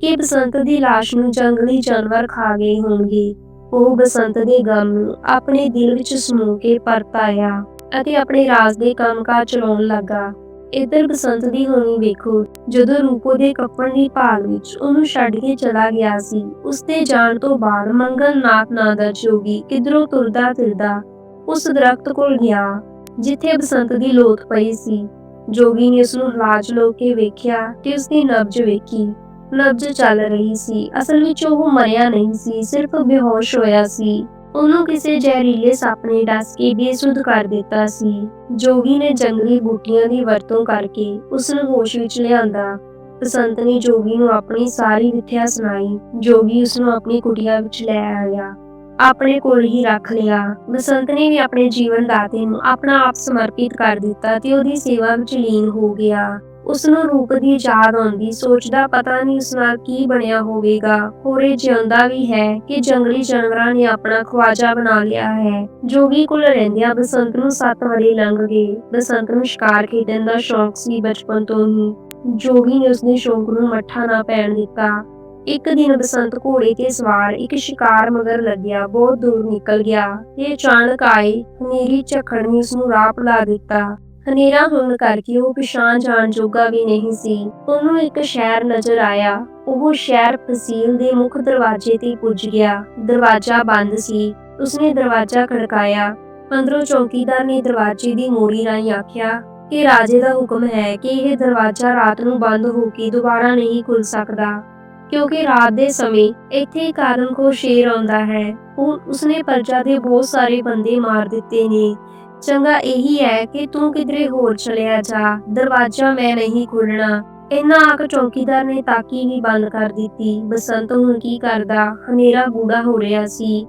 ਕਿ ਬਸੰਤ ਦੀ ਲਾਸ਼ ਨੂੰ ਜੰਗਲੀ ਜਾਨਵਰ ਖਾ ਗਏ ਹੋਣਗੇ। ਉਹ ਬਸੰਤ ਦੇ ਗਮ ਨੂੰ ਆਪਣੇ ਦਿਲ ਵਿੱਚ ਸਮੋ ਕੇ ਪਰਤ ਆਇਆ ਅਤੇ ਆਪਣੇ ਰਾਜ ਦੇ ਕੰਮਕਾਜ ਚਲਾਉਣ ਲੱਗਾ। ਇੱਧਰ ਬਸੰਤ ਦੀ ਹੋਣੀ ਵੇਖੋ, ਜਦੋਂ ਰੂਪੋ ਦੇ ਕਫਨ ਦੀ ਭਾਲ ਵਿੱਚ ਉਹਨੂੰ ਛੱਡ ਕੇ ਚਲਾ ਗਿਆ ਸੀ, ਉਸਦੇ ਜਾਣ ਤੋਂ ਬਾਅਦ ਮੰਗਲ ਨਾਥ ਨਾਂ ਦਾ ਜੋਗੀ ਕਿਧਰੋਂ ਤੁਰਦਾ ਫਿਰਦਾ ਉਸ ਦਰਖਤ ਕੋਲ ਗਿਆ ਜਿੱਥੇ ਬਸੰਤ ਦੀ ਲੋਥ ਪਈ ਸੀ। ਜੋਗੀ ਨੇ ਉਸਨੂੰ ਲਾਜ ਲੋ ਕੇ ਵੇਖਿਆ ਤੇ ਉਸਦੀ ਨਬਜ਼ ਵੇਖੀ। ਨਬਜ਼ ਚੱਲ ਰਹੀ ਸੀ। ਅਸਲ ਵਿੱਚ ਉਹ ਮਰਿਆ ਨਹੀਂ ਸੀ, ਸਿਰਫ ਬੇਹੋਸ਼ ਹੋਇਆ ਸੀ। ਉਹਨੂੰ ਕਿਸੇ ਜ਼ਹਿਰੀਲੇ ਸੱਪ ਨੇ ਡਸ ਕੇ ਬੇਸੁੱਧ ਕਰ ਦਿੱਤਾ ਸੀ। ਜੋਗੀ ਨੇ ਜੰਗਲੀ ਬੂਟੀਆਂ ਦੀ ਵਰਤੋਂ ਕਰਕੇ ਉਸ ਨੂੰ ਹੋਸ਼ ਵਿੱਚ ਲਿਆਂਦਾ। ਬਸੰਤ ਨੇ ਜੋਗੀ ਨੂੰ ਆਪਣੀ ਸਾਰੀ ਵਿਥਿਆ ਸੁਣਾਈ। ਜੋਗੀ ਉਸ ਨੂੰ ਆਪਣੀ ਕੁਟੀਆ ਵਿੱਚ ਲੈ ਆਇਆ, ਆਪਣੇ ਕੋਲ ਹੀ ਰੱਖ ਲਿਆ। ਬਸੰਤ ਨੇ ਵੀ ਆਪਣੇ ਜੀਵਨ ਦਾਤੇ ਨੂੰ ਆਪਣਾ ਆਪ ਸਮਰਪਿਤ ਕਰ ਦਿੱਤਾ ਤੇ ਉਹਦੀ ਸੇਵਾ ਵਿੱਚ ਲੀਨ ਹੋ ਗਿਆ। ਉਸ ਨੂੰ ਰੂਪ ਦੀ ਯਾਦ ਆਉਂਦੀ, ਸੋਚਦਾ ਪਤਾ ਨਹੀਂ ਉਸ ਨਾਲ ਕੀ ਬਣਿਆ ਹੋਵੇਗਾ। ਹੋਰੇ ਜਿਉਂਦਾ ਵੀ ਹੈ ਕਿ ਜੰਗਲੀ ਜਾਨਵਰਾਂ ਨੇ ਆਪਣਾ ਖਵਾਜਾ ਬਣਾ ਲਿਆ ਹੈ। ਜੋਗੀ ਕੋਲ ਰਹਿੰਦਿਆਂ ਬਸੰਤ ਨੂੰ 7 ਵਰ੍ਹੇ ਲੰਘ ਗਏ। ਬਸੰਤ ਨੂੰ ਸ਼ਿਕਾਰ ਖੇਡਣ ਦਾ ਸ਼ੌਂਕ ਸੀ ਬਚਪਨ ਤੋਂ ਹੀ। ਜੋਗੀ ਨੇ ਉਸਦੇ ਸ਼ੌਂਕ ਨੂੰ ਮੱਠਾ ਨਾ ਪੈਣ ਦਿੱਤਾ। ਇੱਕ ਦਿਨ ਬਸੰਤ ਘੋੜੇ ਤੇ ਸਵਾਰ ਇੱਕ ਸ਼ਿਕਾਰ ਮਗਰ ਲੱਗਿਆ ਬਹੁਤ ਦੂਰ ਨਿਕਲ ਗਿਆ ਤੇ ਅਚਾਨਕ ਆਏ ਹਨੇਰੀ ਝੱਖੜ ਨੇ ਉਸਨੂੰ ਰਾਹ ਭੁਲਾ ਦਿੱਤਾ। ਹਨੇਰਾ ਹੋਣ ਕਰਕੇ ਉਹ ਪਛਾਣ ਜਾਣ ਜੋਗਾ ਵੀ ਨਹੀਂ ਸੀ। ਉਹਨੂੰ ਇੱਕ ਸ਼ਹਿਰ ਨਜ਼ਰ ਆਇਆ। ਉਹ ਸ਼ਹਿਰ ਤਹਿਸੀਲ ਦੇ ਮੁੱਖ ਦਰਵਾਜ਼ੇ ਤੇ ਪੁੱਜ ਗਿਆ। ਦਰਵਾਜ਼ਾ ਬੰਦ ਸੀ। ਉਸਨੇ ਦਰਵਾਜ਼ਾ ਖੜਕਾਇਆ। ਅੰਦਰੋਂ ਚੌਕੀਦਾਰ ਨੇ ਦਰਵਾਜ਼ੇ ਦੀ ਮੋਰੀ ਰਾਹੀਂ ਆਖਿਆ ਕਿ ਰਾਜੇ ਦਾ ਹੁਕਮ ਹੈ ਕਿ ਇਹ ਦਰਵਾਜ਼ਾ ਰਾਤ ਨੂੰ ਬੰਦ ਹੋ ਕੇ ਦੁਬਾਰਾ ਨਹੀਂ ਖੁੱਲ ਸਕਦਾ, ਕਿਉਂਕਿ ਰਾਤ ਦੇ ਸਮੇਂ ਇੱਥੇ ਕਾਰਨਖੋਰ ਸ਼ੇਰ ਆਉਂਦਾ ਹੈ। ਉਸਨੇ ਪ੍ਰਜਾ ਦੇ ਬਹੁਤ ਸਾਰੇ ਬੰਦੇ ਮਾਰ ਦਿੱਤੇ ਨੇ। ਚੰਗਾ ਇਹੀ ਹੈ ਕਿ ਤੂੰ ਕਿਧਰੇ ਹੋਰ ਚਲਿਆ ਜਾ, ਦਰਵਾਜ਼ਾ ਮੈਂ ਨਹੀਂ ਖੋਲ੍ਹਣਾ। ਇੰਨਾ ਆਖ ਚੌਕੀਦਾਰ ਨੇ ਤਾਕੀ ਵੀ ਬੰਦ ਕਰ ਦਿੱਤੀ। ਬਸੰਤ ਹੁਣ ਕੀ ਕਰਦਾ? ਹਨੇਰਾ ਗੂੜਾ ਹੋ ਰਿਹਾ ਸੀ।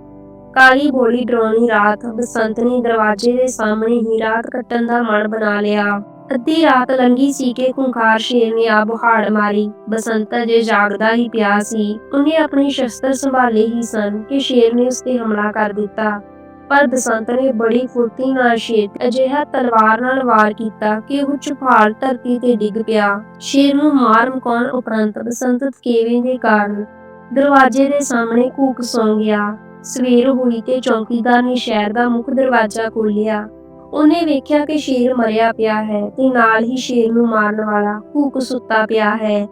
ਕਾਲੀ ਬੋਲੀ ਡਰਾਉਣੀ ਰਾਤ। ਬਸੰਤ ਨੇ ਦਰਵਾਜ਼ੇ ਦੇ ਸਾਹਮਣੇ ਹੀ ਰਾਤ ਕੱਟਣ ਦਾ ਮਨ ਬਣਾ ਲਿਆ। ਅੱਧੀ ਰਾਤ ਲੰਘੀ ਸੀ ਕਿ ਖੁੰਖਾਰ ਸ਼ੇਰ ਨੇ ਆ ਬੁਹਾੜ ਮਾਰੀ। ਬਸੰਤ ਅਜੇ ਜਾਗਦਾ ਹੀ ਪਿਆ ਸੀ। ਉਹਨੇ ਆਪਣੇ ਸ਼ਸਤਰ ਸੰਭਾਲੇ ਹੀ ਸਨ ਕਿ ਸ਼ੇਰ ਨੇ ਉਸ ਤੇ ਹਮਲਾ ਕਰ ਦਿੱਤਾ। ਪਰ ਬਸੰਤ ਨੇ ਬੜੀ ਫੁਰਤੀ ਨਾਲ ਸ਼ੇਰ ਤੇ ਅਜਿਹਾ ਤਲਵਾਰ ਨਾਲ ਵਾਰ ਕੀਤਾ ਕਿ ਉਹ ਚੁਫਾਲ ਧਰਤੀ ਤੇ ਡਿੱਗ ਪਿਆ। ਸ਼ੇਰ ਨੂੰ ਮਾਰ ਮੁਕਾਉਣ ਉਪਰੰਤ ਬਸੰਤ ਥਕੇਵੇਂ ਦੇ ਕਾਰਨ ਦਰਵਾਜ਼ੇ ਦੇ ਸਾਹਮਣੇ ਘੂਕ ਸੌਂ ਗਿਆ। ਸਵੇਰ ਹੋਈ ਤੇ ਚੌਕੀਦਾਰ ਨੇ ਸ਼ਹਿਰ ਦਾ ਮੁੱਖ ਦਰਵਾਜ਼ਾ ਖੋਲ੍ਹਿਆ। ਉਹਨੇ ਵੇਖਿਆ ਕਿ ਸ਼ੇਰ ਮਰਿਆ ਪਿਆ ਹੈ ਤੇ ਨਾਲ ਹੀ ਸ਼ੇਰ ਨੂੰ ਮਾਰਨ ਵਾਲਾ ਘੂਕ ਸੁੱਤਾ ਪਿਆ ਹੈ।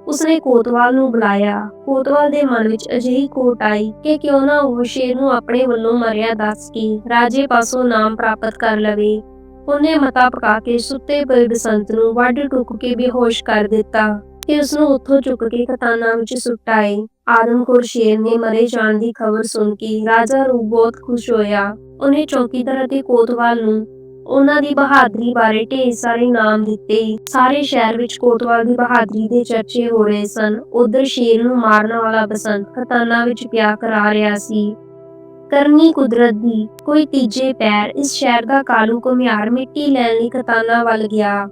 ਉਸਨੇ ਕੋਤਵਾਲ ਨੂੰ ਬੁਲਾਇਆ। ਕੋਤਵਾਲ ਦੇ ਮਨ ਵਿੱਚ ਅਜਿਹੀ ਖੋਟ ਆਈ ਕਿ ਕਿਉਂ ਨਾ ਉਹ ਸ਼ੇਰ ਨੂੰ ਆਪਣੇ ਵੱਲੋਂ ਮਰਿਆ ਦੱਸ ਕੇ ਰਾਜੇ ਪਾਸੋਂ ਨਾਮ ਪ੍ਰਾਪਤ ਕਰ ਲਵੇ। ਉਹਨੇ ਮਤਾ ਪਕਾ ਕੇ ਸੁੱਤੇ ਪਏ ਬਸੰਤ ਨੂੰ ਵੱਢ ਟੁੱਕ ਕੇ ਬੇਹੋਸ਼ ਕਰ ਦਿੱਤਾ ਤੇ ਉਸਨੂੰ ਉੱਥੋਂ ਚੁੱਕ ਕੇ ਖਤਾਨਾਂ ਵਿੱਚ ਸੁੱਟ ਆਏ। ਆਦਮਖੋਰ ਸ਼ੇਰ ਨੇ ਮਰੇ ਜਾਣ ਦੀ ਖਬਰ ਸੁਣ ਕੇ ਰਾਜਾ ਰੂਪ ਬਹੁਤ ਖੁਸ਼ ਹੋਇਆ। ਉਹਨੇ ਚੌਕੀਦਾਰ ਅਤੇ ਕੋਤਵਾਲ ਨੂੰ ਉਹਨਾਂ ਦੀ ਬਹਾਦਰੀ ਬਾਰੇ ਢੇਰ ਸਾਰੇ ਇਨਾਮ ਦਿੱਤੇ। ਸਾਰੇ ਸ਼ਹਿਰ ਵਿੱਚ ਕੋਤਵਾਲ ਦੀ ਬਹਾਦਰੀ ਦੇ ਚਰਚੇ ਹੋ ਰਹੇ ਸਨ। ਉਧਰ ਸ਼ੇਰ ਨੂੰ ਮਾਰਨ ਵਾਲਾ ਬਸੰਤ ਖਤਾਨਾਂ ਵਿੱਚ ਪਿਆ ਕਰਾ ਰਿਹਾ ਸੀ। ਕਰਨੀ ਕੁਦਰਤ ਦੀ ਕੋਈ ਤੀਜੇ ਪੈਰ ਇਸ ਸ਼ਹਿਰ ਦਾ ਕਾਲੂ ਘੁਮਿਆਰ ਮਿੱਟੀ ਲੈਣ ਲਈ ਖਤਾਨਾਂ ਵੱਲ ਗਿਆ।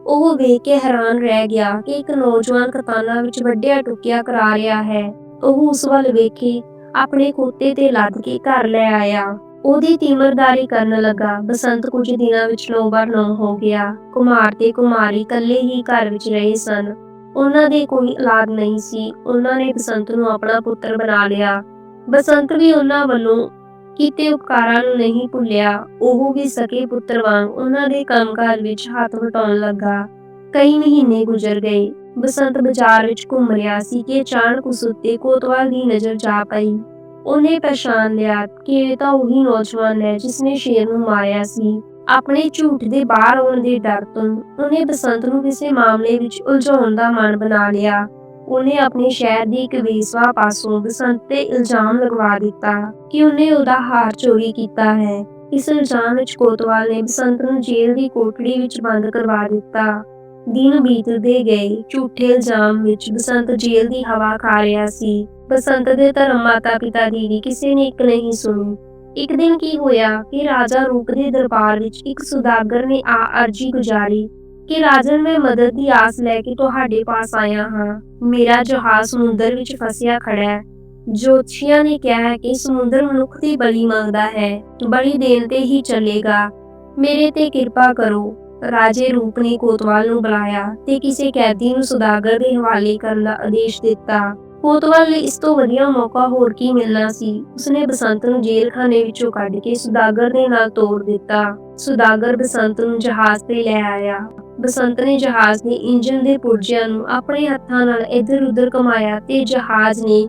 ਉਹ ਵੇਖ ਕੇ ਹੈਰਾਨ ਰਹਿ ਗਿਆ ਕਿ ਇੱਕ ਨੌਜਵਾਨ ਖਤਾਨਾਂ ਵਿੱਚ ਵੱਢਿਆ ਟੁੱਕਿਆ ਕਰਾ ਰਿਹਾ ਹੈ। ਉਹ ਉਸ ਵੱਲ ਵੇਖੇ ਆਪਣੇ ਖੋਤੇ ਤੇ ਲੱਦ ਕੇ ਘਰ ਲੈ ਆਇਆ। ਉਹਦੀ ਤੀਮਰਦਾਰੀ ਕਰਨ ਲੱਗਾ। ਬਸੰਤ ਕੁਝ ਦਿਨਾਂ ਵਿੱਚ 9 ਬਰ 9 ਹੋ ਗਿਆ। ਕੁਮਾਰ ਤੇ ਕੁਮਾਰੀ ਇਕੱਲੇ ਹੀ ਘਰ ਵਿੱਚ ਰਹੇ ਸਨ। ਉਹਨਾਂ ਦੇ ਕੋਈ ਔਲਾਦ ਨਹੀਂ ਸੀ। ਉਹਨਾਂ ਨੇ ਬਸੰਤ ਨੂੰ ਆਪਣਾ ਪੁੱਤਰ ਬਣਾ ਲਿਆ। ਬਸੰਤ ਵੀ ਉਹਨਾਂ ਵੱਲੋਂ ਕੀਤੇ ਉਪਕਾਰਾਂ ਨੂੰ ਨਹੀਂ ਭੁੱਲਿਆ। ਉਹ ਵੀ ਸਕੇ ਪੁੱਤਰ ਵਾਂਗ ਉਹਨਾਂ ਦੇ ਕੰਮਕਾਜ ਵਿੱਚ ਹੱਥ ਵਟਾਉਣ ਲੱਗਾ। ਕਈ ਮਹੀਨੇ ਗੁਜ਼ਰ ਗਏ। ਬਸੰਤ ਬਾਜ਼ਾਰ ਵਿੱਚ ਘੁੰਮ ਰਿਹਾ ਸੀ ਕਿ ਅਚਾਨਕ ਉਸ ਉੱਤੇ ਕੋਤਵਾਲ ਦੀ ਨਜ਼ਰ ਜਾ ਪਈ। ਉਹਨੇ ਪਛਾਣ ਲਿਆ ਕਿ ਇਹ ਤਾਂ ਉਹੀ ਨੌਜਵਾਨ ਹੈ ਜਿਸਨੇ ਸ਼ੇਰ ਨੂੰ ਮਾਰਿਆ ਸੀ। ਆਪਣੇ ਝੂਠ ਦੇ ਬਾਹਰ ਆਉਣ ਦੇ ਡਰ ਤੋਂ ਉਹਨੇ ਬਸੰਤ ਨੂੰ ਕਿਸੇ ਮਾਮਲੇ ਵਿੱਚ ਉਲਝਾਉਣ ਦਾ ਮਨ ਬਣਾ ਲਿਆ। ਉਹਨੇ ਆਪਣੇ ਸ਼ਹਿਰ ਦੀ ਇੱਕ ਵੇਸਵਾ ਪਾਸੋਂ ਬਸੰਤ ਤੇ ਇਲਜ਼ਾਮ ਲਗਵਾ ਦਿੱਤਾ ਕਿ ਉਹਨੇ ਉਹਦਾ ਹਾਰ ਚੋਰੀ ਕੀਤਾ ਹੈ। ਇਸ ਇਲਜ਼ਾਮ ਵਿੱਚ ਕੋਤਵਾਲ ਨੇ ਬਸੰਤ ਨੂੰ ਜੇਲ੍ਹ ਦੀ ਕੋਠੜੀ ਵਿੱਚ ਬੰਦ ਕਰਵਾ ਦਿੱਤਾ। ਦਿਨ ਬੀਤਦੇ ਗਏ। ਝੂਠੇ ਇਲਜ਼ਾਮ ਵਿੱਚ ਬਸੰਤ ਜੇਲ੍ਹ ਦੀ ਹਵਾ ਖਾ ਰਿਹਾ ਸੀ। ਬਸੰਤ ਦੇ ਧਰਮ ਮਾਤਾ ਪਿਤਾ ਦੀ ਵੀ ਕਿਸੇ ਨੇ ਇੱਕ ਨਹੀਂ ਸੁਣੀ। ਇੱਕ ਦਿਨ ਕੀ ਹੋਇਆ ਕਿ ਰਾਜਾ ਰੂਪ ਦੇ ਦਰਬਾਰ ਵਿੱਚ ਇੱਕ ਸੁਦਾਗਰ ਨੇ ਅਰਜ਼ੀ ਗੁਜ਼ਾਰੀ ਕਿ ਰਾਜਨ, ਮੈਂ ਮਦਦ ਦੀ ਆਸ ਲੈ ਕੇ ਤੁਹਾਡੇ ਪਾਸ ਆਇਆ ਹਾਂ। ਮੇਰਾ ਜਹਾਜ਼ ਸਮੁੰਦਰ ਵਿੱਚ ਫਸਿਆ ਖੜਾ ਹੈ। ਜੋਤਸ਼ੀਆਂ ਨੇ ਕਿਹਾ ਹੈ ਕਿ ਸਮੁੰਦਰ ਮਨੁੱਖ ਦੀ ਬਲੀ ਮੰਗਦਾ ਹੈ, ਬਲੀ ਦੇਣ ਤੇ ਹੀ ਚੱਲੇਗਾ। ਮੇਰੇ ਤੇ ਕਿਰਪਾ ਕਰੋ। ਰਾਜੇ ਰੂਪ ਨੇ ਕੋਤਵਾਲ ਨੂੰ ਬੁਲਾਇਆ ਤੇ ਕਿਸੇ ਕੈਦੀ ਨੂੰ ਸੁਦਾਗਰ ਦੇ ਹਵਾਲੇ ਕਰਨ ਦਾ ਆਦੇਸ਼ ਦਿੱਤਾ। ਕੋਤਵਾਲ ਲਈ ਇਸ ਤੋਂ ਵਧੀਆ ਮੌਕਾ ਹੋਰ ਕੀ ਮਿਲਣਾ ਸੀ। ਉਸਨੇ ਬਸੰਤ ਨੂੰ ਜੇਲ੍ਹਖਾਨੇ ਵਿੱਚੋਂ ਕੱਢ ਕੇ ਸੁਦਾਗਰ ਦੇ ਨਾਲ ਤੋਰ ਦਿੱਤਾ। ਸੁਦਾਗਰ ਬਸੰਤ ਨੂੰ ਜਹਾਜ਼ ਤੇ ਲੈ ਆਇਆ। ਬਸੰਤ ਨੇ ਜਹਾਜ਼ ਦੇ ਇੰਜਣ ਦੇ ਪੁਰਜਿਆਂ ਨੂੰ ਆਪਣੇ ਹੱਥਾਂ ਨਾਲ ਇੱਧਰ ਉੱਧਰ ਘੁਮਾਇਆ ਤੇ ਜਹਾਜ਼ ਨੇ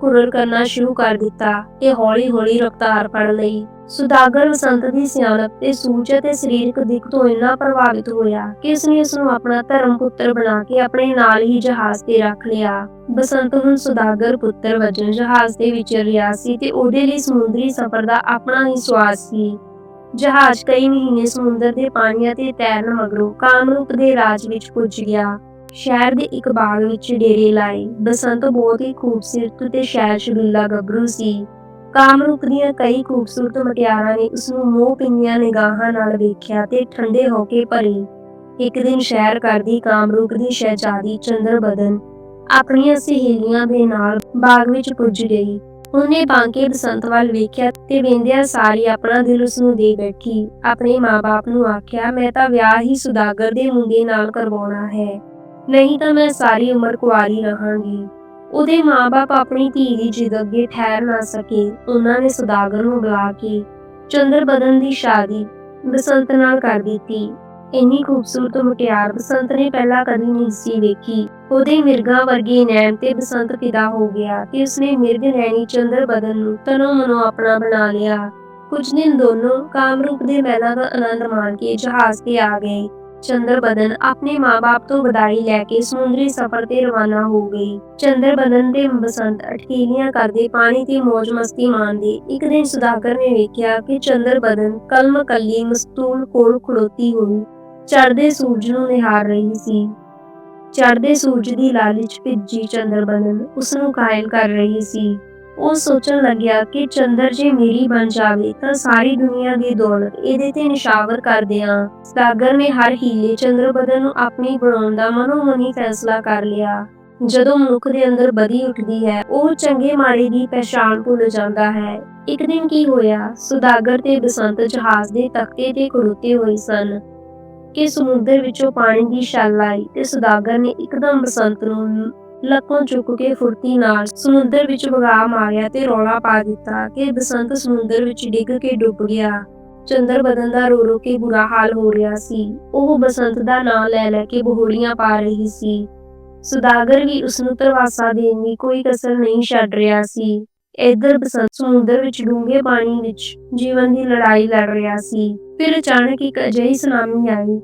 ਘੁਰਰ ਕਰਨਾ ਸ਼ੁਰੂ ਕਰ ਦਿੱਤਾ ਤੇ ਹੌਲੀ-ਹੌਲੀ ਰਫ਼ਤਾਰ ਫੜ ਲਈ। ਸੁਦਾਗਰ ਬਸੰਤ ਦੀ ਸਿਆਣਪ ਤੇ ਸੂਝ ਅਤੇ ਸਰੀਰਕ ਦਿੱਖ ਤੋਂ ਇੰਨਾ ਪ੍ਰਭਾਵਿਤ ਹੋਇਆ ਕਿ ਉਸਨੇ ਉਸਨੂੰ ਆਪਣਾ ਧਰਮ ਪੁੱਤਰ ਬਣਾ ਕੇ ਆਪਣੇ ਨਾਲ ਹੀ ਜਹਾਜ਼ ਤੇ ਰੱਖ ਲਿਆ। ਬਸੰਤ ਹੁਣ ਸੁਦਾਗਰ ਪੁੱਤਰ ਵਜੋਂ ਜਹਾਜ਼ ਤੇ ਵਿਚਰ ਰਿਹਾ ਸੀ ਤੇ ਉਹਦੇ ਲਈ ਸਮੁੰਦਰੀ ਸਫ਼ਰ ਦਾ ਆਪਣਾ ਹੀ ਸਵਾਦ ਸੀ। ਜਹਾਜ਼ ਕਈ ਮਹੀਨੇ ਸਮੁੰਦਰ ਦੇ ਪਾਣੀਆਂ ਤੇ ਤੈਰਨ ਮਗਰੋਂ ਕਾਮਰੂਪ ਦੇ ਰਾਜ ਵਿੱਚ ਪੁੱਜ ਗਿਆ। ਸ਼ਹਿਰ ਦੇ ਇੱਕ ਬਾਗ ਵਿੱਚ ਡੇਰੇ ਲਾਏ। ਬਸੰਤ ਬਹੁਤ ਹੀ ਖੂਬਸੂਰਤ ਤੇ ਸ਼ੈਲ-ਸ਼ਬੀਲਾ ਗੱਭਰੂ ਸੀ। ਕਾਮਰੂਪ ਦੀਆਂ ਕਈ ਖੂਬਸੂਰਤ ਮੁਟਿਆਰਾਂ ਨੇ ਉਸਨੂੰ ਮੋਹ ਭਿੰਨੀਆਂ ਨਿਗਾਹਾਂ ਨਾਲ ਵੇਖਿਆ ਤੇ ਠੰਡੇ ਹੋ ਕੇ ਭਰੀ। ਇੱਕ ਦਿਨ ਸੈਰ ਕਰਦੀ ਕਾਮਰੂਪ ਦੀ ਸ਼ਹਿਜ਼ਾਦੀ ਚੰਦਰਬਦਨ ਆਪਣੀਆਂ ਸਹੇਲੀਆਂ ਦੇ ਨਾਲ ਬਾਗ ਵਿੱਚ ਪੁੱਜ ਗਈ। ਉਹਨੇ ਬਾਂਕੇ ਬਸੰਤ ਵੱਲ ਵੇਖਿਆ ਤੇ ਵੇਂਦਿਆਂ ਸਾਰੀ ਆਪਣਾ ਦਿਲ ਉਸਨੂੰ ਦੇ ਬੈਠੀ। ਆਪਣੇ ਮਾਂ-ਬਾਪ ਨੂੰ ਆਖਿਆ, ਮੈਂ ਤਾਂ ਵਿਆਹ ਹੀ ਸੁਦਾਗਰ ਦੇ ਮੁੰਡੇ ਨਾਲ ਕਰਵਾਉਣਾ ਹੈ, ਨਹੀਂ ਤਾਂ ਮੈਂ ਸਾਰੀ ਉਮਰ ਕੁਆਰੀ ਰਹਾਂਗੀ। ਉਹਦੇ ਮਾਂ-ਬਾਪ ਆਪਣੀ ਧੀ ਦੀ ਜਿੱਦ ਅੱਗੇ ਠਹਿਰ ਨਾ ਸਕੇ। ਉਹਨਾਂ ਨੇ ਸੁਦਾਗਰ ਨੂੰ ਬੁਲਾ ਕੇ ਚੰਦਰਬਦਨ ਦੀ ਸ਼ਾਦੀ ਬਸੰਤ ਨਾਲ ਕਰ ਦਿੱਤੀ। ਇੰਨੀ ਖੂਬਸੂਰਤ ਮੁਟਿਆਰ ਬਸੰਤ ਨੇ ਪਹਿਲਾਂ ਕਦੀ ਨਹੀਂ ਸੀ ਵੇਖੀ। ਉਹਦੇ ਮਿਰਗਾਂ ਵਰਗੇ ਨੈਣ ਤੇ ਬਸੰਤ ਫਿਦਾ ਹੋ ਗਿਆ ਤੇ ਉਸਨੇ ਮਿਰਗ ਨੈਣੀ ਚੰਦਰਬਦਨ ਨੂੰ ਤਨੋਂ ਮਨੋਂ ਆਪਣਾ ਬਣਾ ਲਿਆ। ਕੁਝ ਦਿਨ ਦੋਨੋਂ ਕਾਮਰੂਪ ਦੇ ਮਹਿਲਾਂ ਦਾ ਆਨੰਦ ਮਾਣ ਕੇ ਜਹਾਜ਼ ਤੇ ਆ ਗਏ। ਚੰਦਰਬਦਨ ਆਪਣੇ ਮਾਂ-ਬਾਪ ਤੋਂ ਵਿਦਾਈ ਲੈ ਕੇ ਸਮੁੰਦਰੀ ਸਫ਼ਰ ਤੇ ਰਵਾਨਾ ਹੋ ਗਈ। ਚੰਦਰਬਦਨ ਤੇ ਬਸੰਤ ਅਟਕੇਲੀਆਂ ਕਰਦੇ ਪਾਣੀ ਤੇ ਮੌਜ ਮਸਤੀ ਮਾਣਦੇ। ਇੱਕ ਦਿਨ ਸੁਦਾਗਰ ਨੇ ਵੇਖਿਆ ਕਿ ਚੰਦਰਬਦਨ ਕਲਮ-ਕੱਲੀ ਮਸਤੂਲ ਕੋਲ ਖੜੋਤੀ ਹੋਈ ਚੜ੍ਹਦੇ ਸੂਰਜ ਨੂੰ ਨਿਹਾਰ ਰਹੀ ਸੀ। ਚੜ੍ਹਦੇ ਸੂਰਜ ਦੀ ਲਾਲੀ 'ਚ ਭਿੱਜੀ ਚੰਦਰਬਦਨ ਉਸਨੂੰ ਕਾਇਲ ਕਰ ਰਹੀ ਸੀ। ਉਹ ਸੋਚਣ ਲੱਗਿਆ ਕਿ ਚੰਦਰ ਜੇ ਮੇਰੀ ਬਣ ਜਾਵੇ ਤਾਂ ਸਾਰੀ ਦੁਨੀਆ ਦੀ ਦੌਲਤ ਇਹਦੇ ਤੇ ਨਿਸ਼ਾਵਰ ਕਰ ਦਿਆਂ। ਸੁਦਾਗਰ ਨੇ ਹਰ ਹੀਲੇ ਚੰਦਰਬਦਨ ਨੂੰ ਆਪਣੀ ਬਣਾਉਣ ਦਾ ਮਨੋ-ਮਨੀ ਫੈਸਲਾ ਕਰ ਲਿਆ। ਜਦੋਂ ਮਨੁੱਖ ਦੇ ਅੰਦਰ ਬਦੀ ਉੱਠਦੀ ਹੈ, ਉਹ ਚੰਗੇ ਮਾੜੇ ਦੀ ਪਹਿਚਾਣ ਭੁੱਲ ਜਾਂਦਾ ਹੈ। ਇੱਕ ਦਿਨ ਕੀ ਹੋਇਆ, ਸੁਦਾਗਰ ਤੇ ਬਸੰਤ ਜਹਾਜ਼ ਦੇ ਤਖ਼ਤੇ ਤੇ ਖੜੋਤੇ ਹੋਏ ਸਨ ਕਿ ਸਮੁੰਦਰ ਵਿੱਚੋਂ ਪਾਣੀ ਦੀ ਛੱਲ ਆਈ ਤੇ ਸੁਦਾਗਰ ਨੇ ਇੱਕਦਮ ਬਸੰਤ ਨੂੰ ਲੱਕੋਂ ਚੁੱਕ ਕੇ ਫੁਰਤੀ ਨਾਲ ਸਮੁੰਦਰ ਵਿੱਚ ਵਗਾ ਮਾਰਿਆ ਤੇ ਰੌਲਾ ਪਾ ਦਿੱਤਾ ਕਿ ਬਸੰਤ ਸਮੁੰਦਰ ਵਿੱਚ ਡਿੱਗ ਕੇ ਡੁੱਬ ਗਿਆ। ਚੰਦਰਬਦਨ ਦਾ ਰੋ-ਰੋ ਕੇ ਬੁਰਾ ਹਾਲ ਹੋ ਰਿਹਾ ਸੀ। ਉਹ ਬਸੰਤ ਦਾ ਨਾਂ ਲੈ ਕੇ ਬੋਹੜੀਆਂ ਪਾ ਰਹੀ ਸੀ। ਸੁਦਾਗਰ ਵੀ ਉਸਨੂੰ ਧਰਵਾਸਾ ਦੇਣ ਦੀ ਕੋਈ ਕਸਰ ਨਹੀਂ ਛੱਡ ਰਿਹਾ ਸੀ। ਇੱਧਰ ਬਸੰਤ ਸਮੁੰਦਰ ਵਿੱਚ ਡੂੰਘੇ ਪਾਣੀ ਵਿੱਚ ਜੀਵਨ ਦੀ ਲੜਾਈ ਲੜ ਰਿਹਾ ਸੀ। ਫਿਰ ਅਚਾਨਕ ਇੱਕ ਅਜਿਹੀ ਸੁਨਾਮੀ ਆਈ